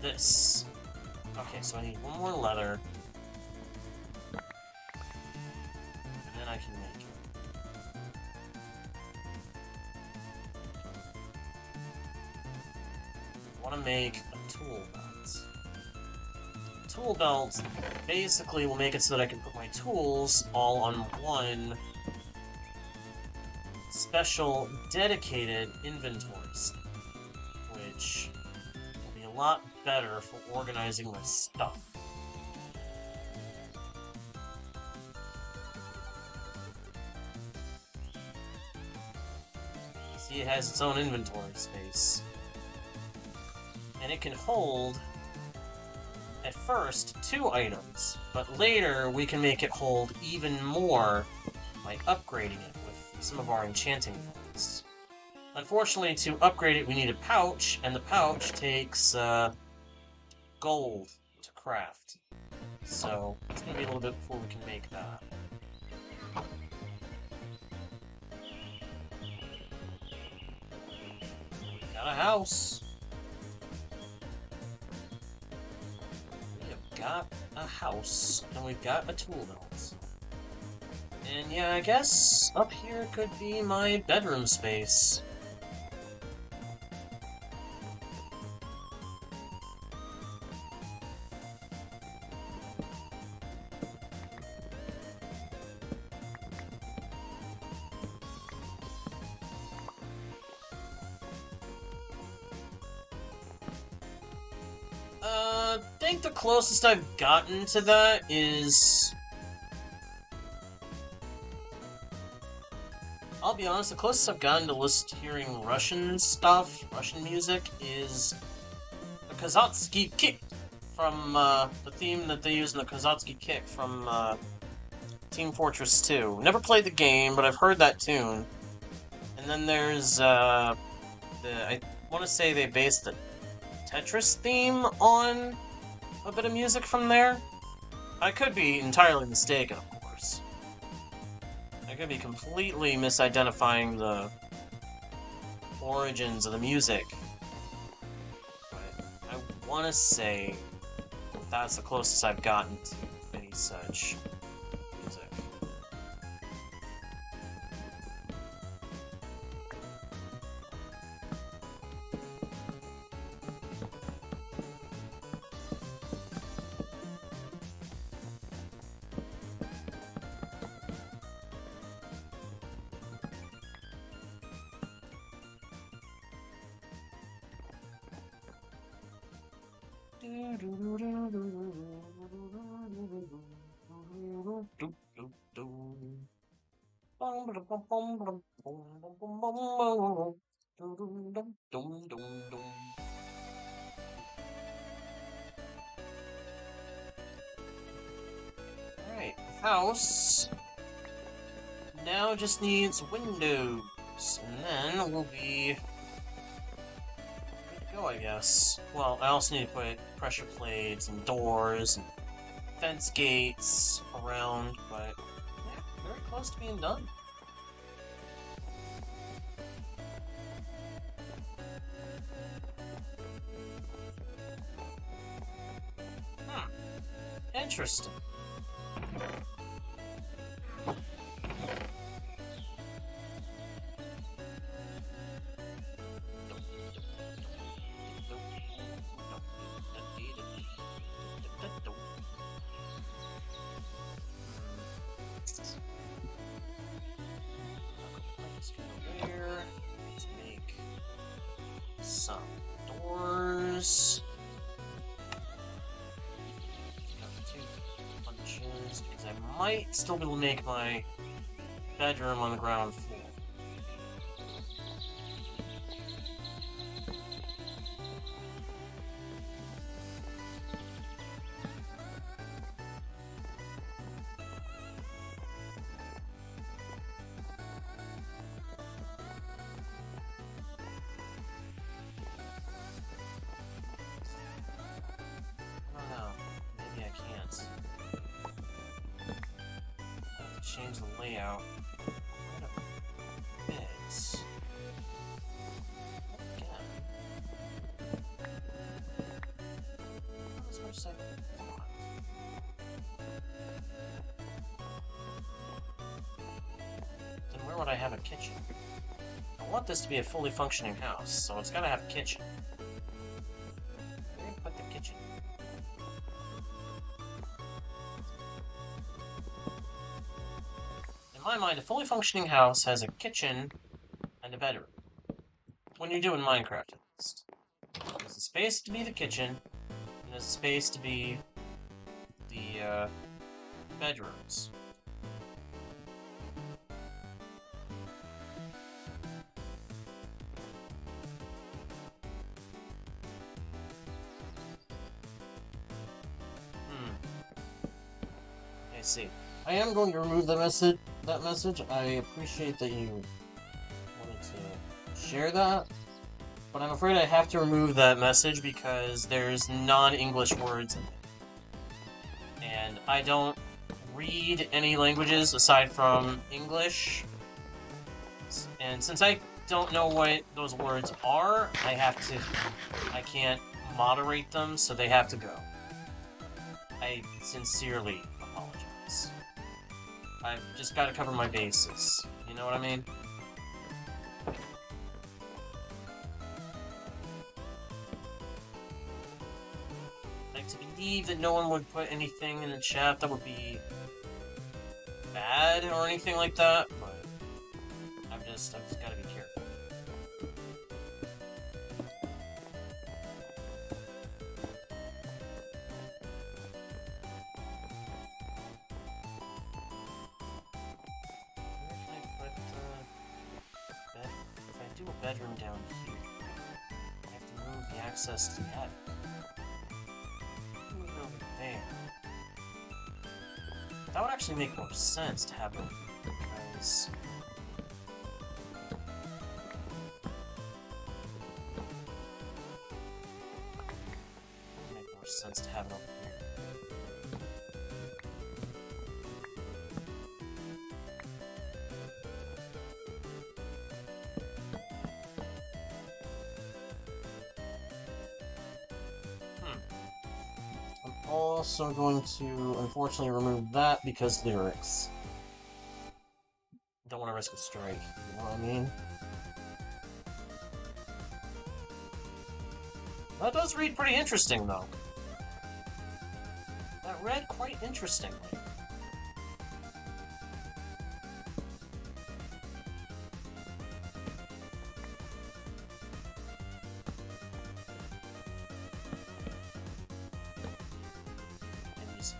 this. Okay, so I need one more leather. And then I can make it. I want to make a tool belt. Tool belt basically will make it so that I can put my tools all on one special dedicated inventories, which will be a lot better for organizing my stuff. See, it has its own inventory space. And it can hold, at first, 2 items, but later we can make it hold even more by upgrading it with some of our enchanting points. Unfortunately, to upgrade it, we need a pouch, and the pouch takes gold to craft. So it's going to be a little bit before we can make that. Got a house. Got a house, and we've got a tool belt. And yeah, I guess up here could be my bedroom space. I think the closest I've gotten to that is... I'll be honest, the closest I've gotten to hearing Russian stuff, Russian music, is the Kazatsky Kick from the theme that they use in the Kazatsky Kick from Team Fortress 2. Never played the game, but I've heard that tune. And then there's I want to say they based the Tetris theme on a bit of music from there. I could be entirely mistaken, of course. I could be completely misidentifying the origins of the music. But I want to say that's the closest I've gotten to any such music. Alright, house now just needs windows, and then we'll be good to go, I guess. Well, I also need to put pressure plates and doors and fence gates around, but yeah, very close to being done. Interesting. There. Let's make some doors. Because I might still be able to make my bedroom on the ground floor. I don't know. Maybe I can't. Change the layout. Beds. Again. course I thought. Then where would I have a kitchen? I want this to be a fully functioning house, so it's gotta have a kitchen. Where do you put the kitchen? In my mind, a fully functioning house has a kitchen and a bedroom. When you're doing Minecraft, at least. There's a space to be the kitchen, and there's a space to be the bedrooms. I see. I am going to remove that message. I appreciate that you wanted to share that, but I'm afraid I have to remove that message because there's non-English words in it. And I don't read any languages aside from English. And since I don't know what those words are, I can't moderate them, so they have to go. I sincerely apologize. I've just got to cover my bases. You know what I mean? I'd like to believe that no one would put anything in the chat that would be bad or anything like that, but I've just got to be careful. Bedroom down here. I have to move the access to the attic. Move it over there. That would actually make more sense to have it because it would make more sense to have it over here. Also going to, unfortunately, remove that because lyrics. Don't want to risk a strike, you know what I mean? That does read pretty interesting, though. That read quite interestingly.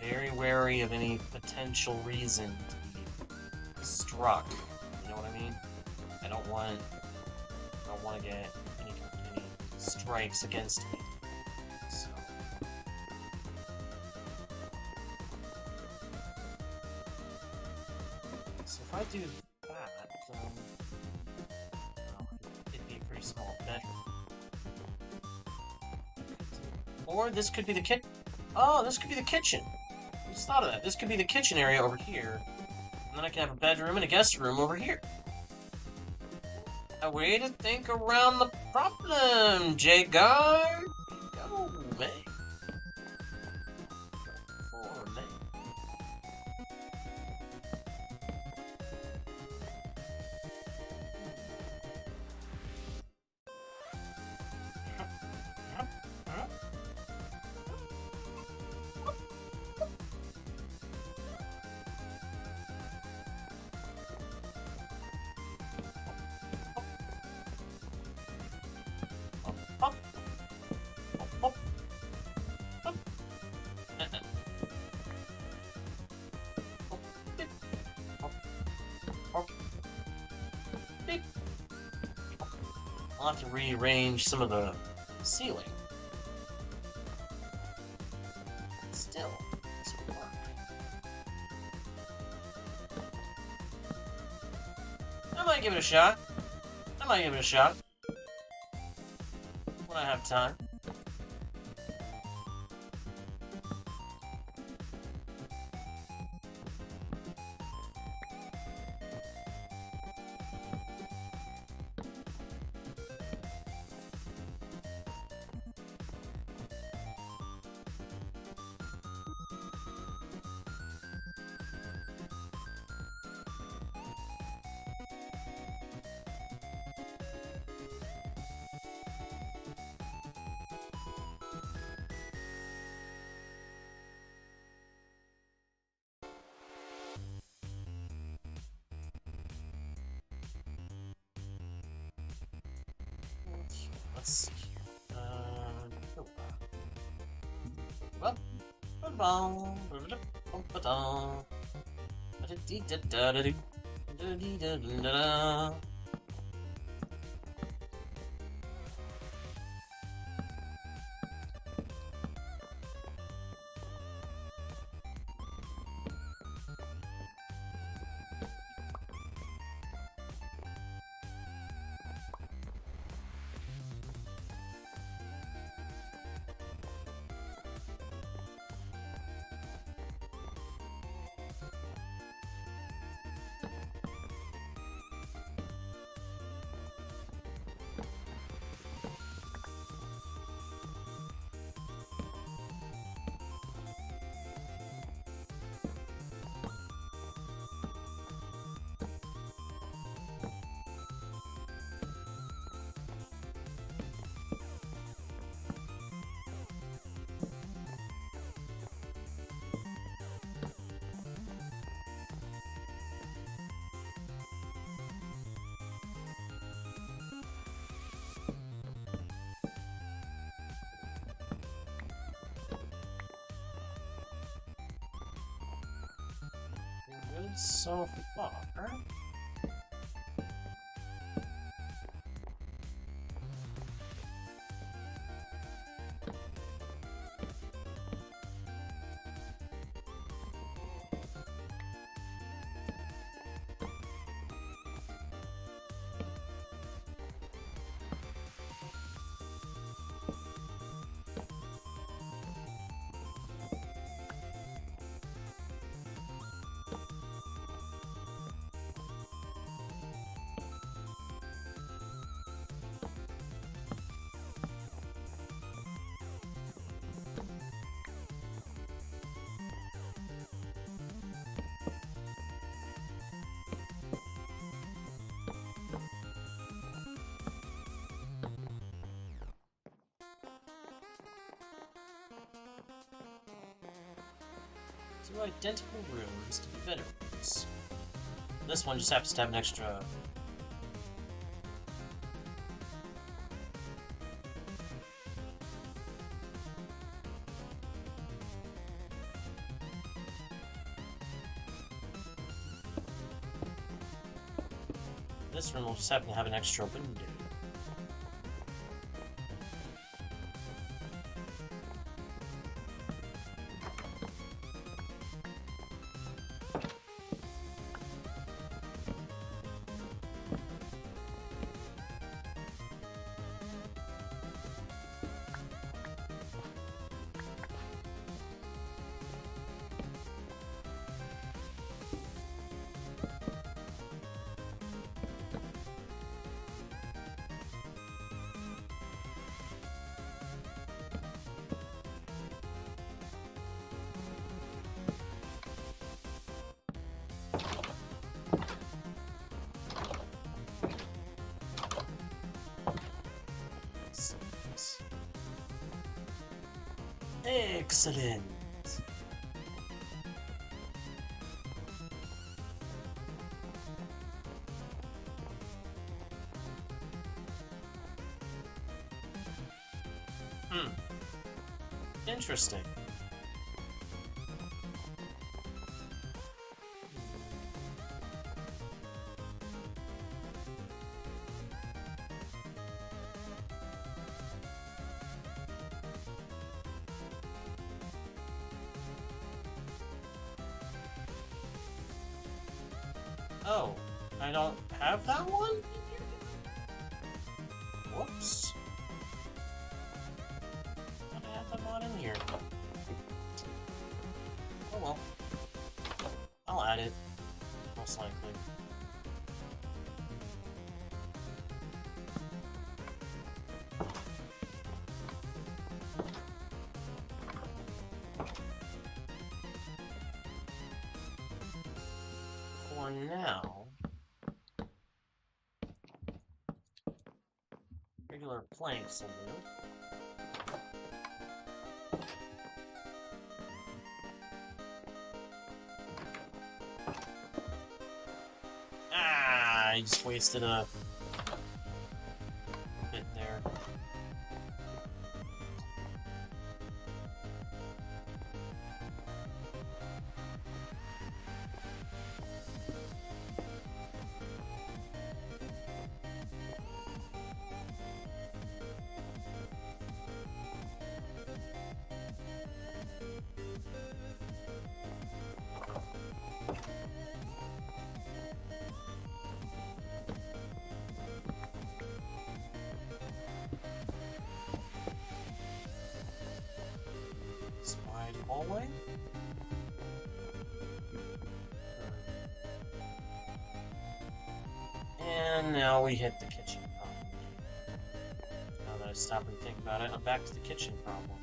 Very wary of any potential reason to be struck. You know what I mean? I don't want to get any strikes against me. So if I do that, well, it'd be a pretty small bedroom. Or this could be the kitchen. Oh, this could be the kitchen. I just thought of that. This could be the kitchen area over here. And then I can have a bedroom and a guest room over here. A way to think around the problem, J-Guard. Go, man. For me. I'll have to rearrange some of the ceiling. Still, this will work. I might give it a shot. When I have time. let's see here. Well, good so far. Two identical rooms to be better rooms. This one just happens to have an extra. This room will just happen to have an extra window. Excellent. Interesting. Oh, I don't have that one? Whoops. I have that one in here. Oh well. I'll add it, most likely. For now, regular planks will do. I just wasted a bit there. hallway? And now we hit the kitchen problem. Now that I stop and think about it, I'm back to the kitchen problem.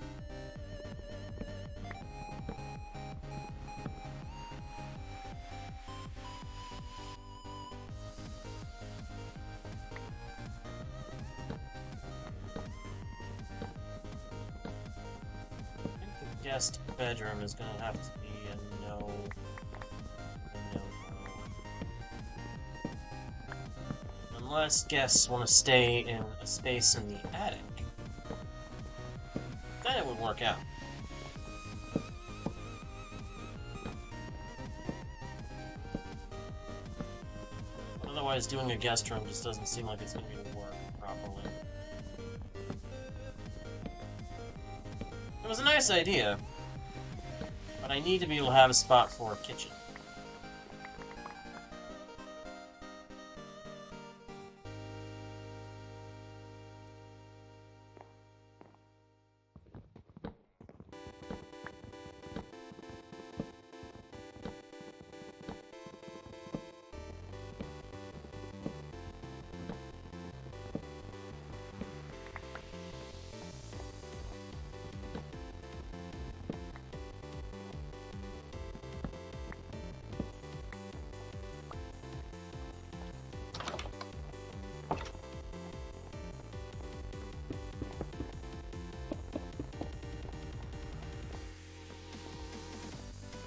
I think the guest bedroom is going to have to be a no. Unless guests want to stay in a space in the attic, then it would work out. Otherwise, doing a guest room just doesn't seem like it's going to work properly. It was a nice idea, but I need to be able to have a spot for a kitchen.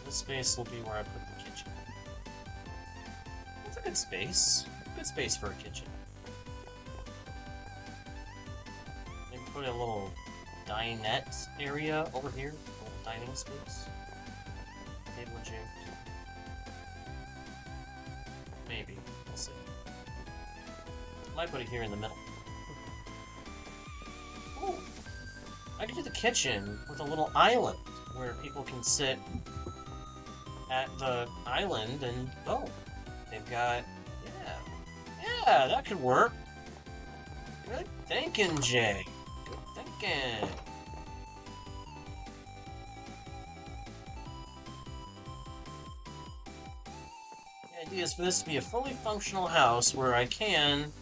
This space will be where I put the kitchen. It's a good space. Good space for a kitchen. Maybe put a little dinette area over here. A little dining space. Table and chair. Maybe. We'll see. Might put it here in the middle. Ooh. I could do the kitchen with a little island where people can sit at the island and they've got yeah, that could work. Good thinking, Jay. Good thinking. The idea is for this to be a fully functional house where I can,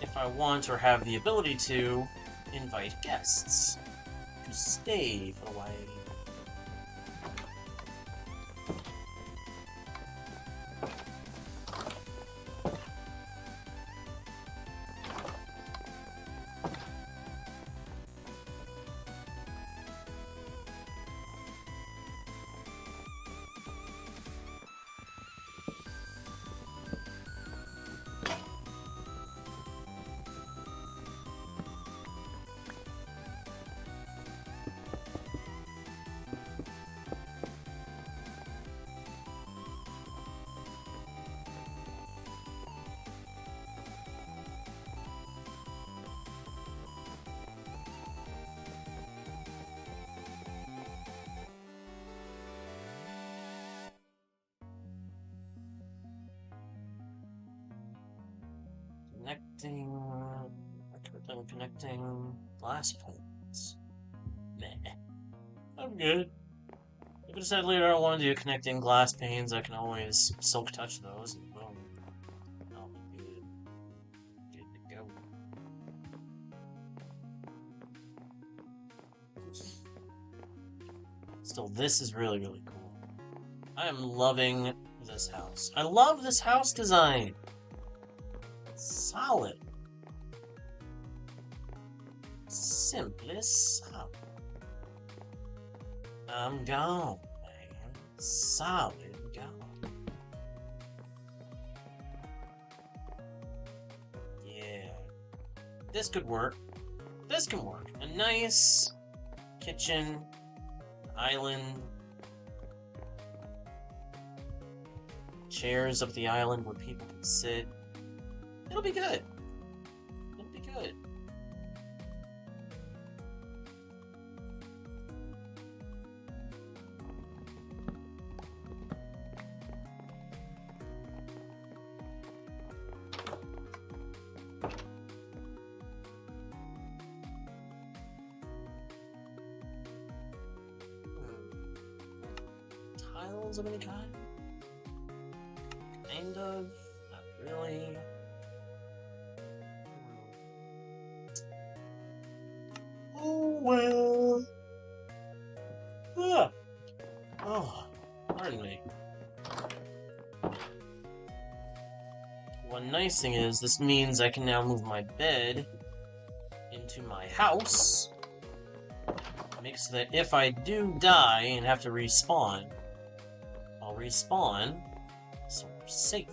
if I want or have the ability to, invite guests to stay for a while. Connecting glass panes. Meh. I'm good. If I decide later I want to do connecting glass panes, I can always silk touch those and boom. I'll be good. Good to go. Still, this is really, really cool. I am loving this house. I love this house design. It's solid. Simply solid. I'm gone, man. Solid gone. Yeah. This could work. This can work. A nice kitchen, island, chairs up the island where people can sit. It'll be good. It'll be good. tiles of any kind? Kind of. Not really. Oh, well. Ah. Oh, pardon me. One nice thing is, this means I can now move my bed into my house. Makes so that if I do die and have to respawn, I'll respawn, so we're safe.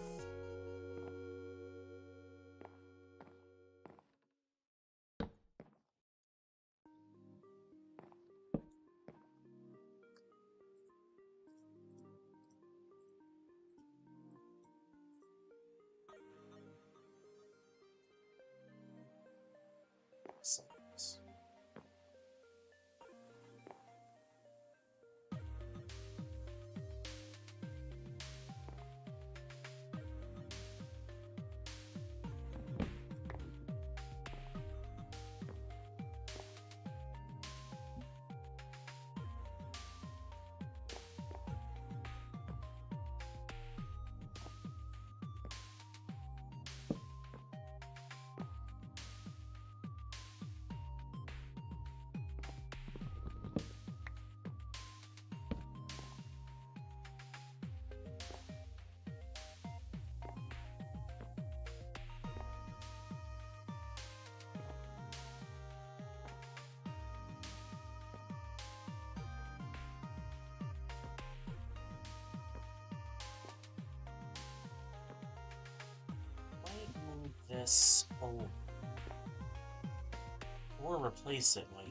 Excellent. This or replace it, like.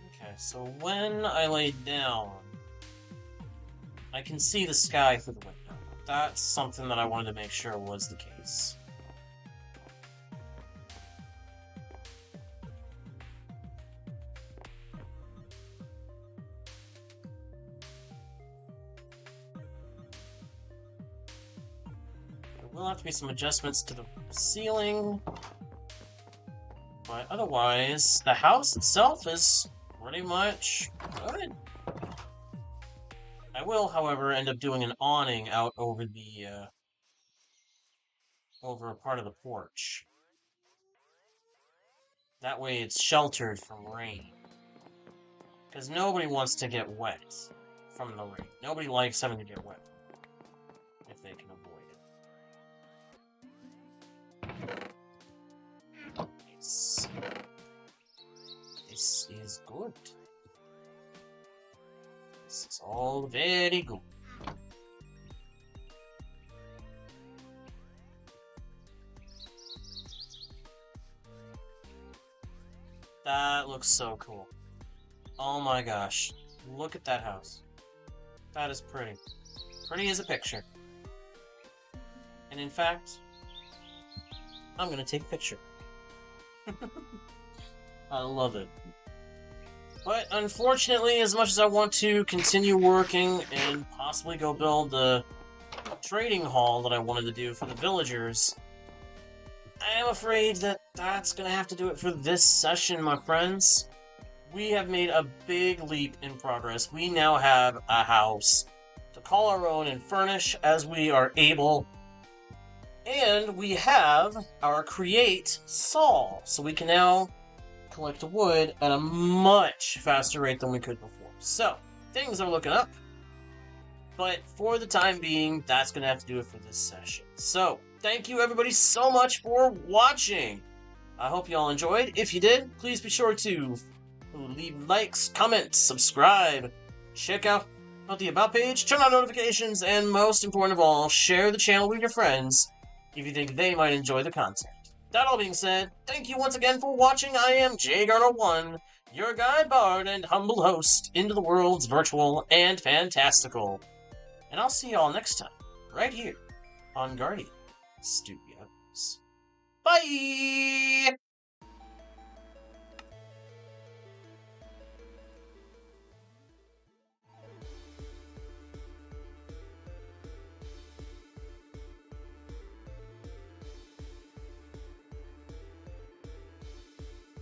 Okay, so when I lay down, I can see the sky through the window. That's something that I wanted to make sure was the case. There will have to be some adjustments to the ceiling, but otherwise, the house itself is pretty much good. I will, however, end up doing an awning out over the, over a part of the porch. That way it's sheltered from rain. Because nobody wants to get wet from the rain. Nobody likes having to get wet if they can avoid it. Nice. This is good. This is all very good. That looks so cool. Oh my gosh. Look at that house. That is pretty. Pretty as a picture. And in fact, I'm gonna take a picture. I love it. But unfortunately, as much as I want to continue working and possibly go build the trading hall that I wanted to do for the villagers, I am afraid that that's going to have to do it for this session, my friends. We have made a big leap in progress. We now have a house to call our own and furnish as we are able. And we have our create saw, so we can now collect wood at a much faster rate than we could before. So, things are looking up. But for the time being, that's going to have to do it for this session. So, thank you everybody so much for watching. I hope you all enjoyed. If you did, please be sure to leave likes, comments, subscribe, check out the About page, turn on notifications, and most important of all, share the channel with your friends if you think they might enjoy the content. That all being said, thank you once again for watching. I am JGarner1, your guide bard and humble host into the worlds virtual and fantastical. And I'll see y'all next time, right here on Guardian Studios. Bye!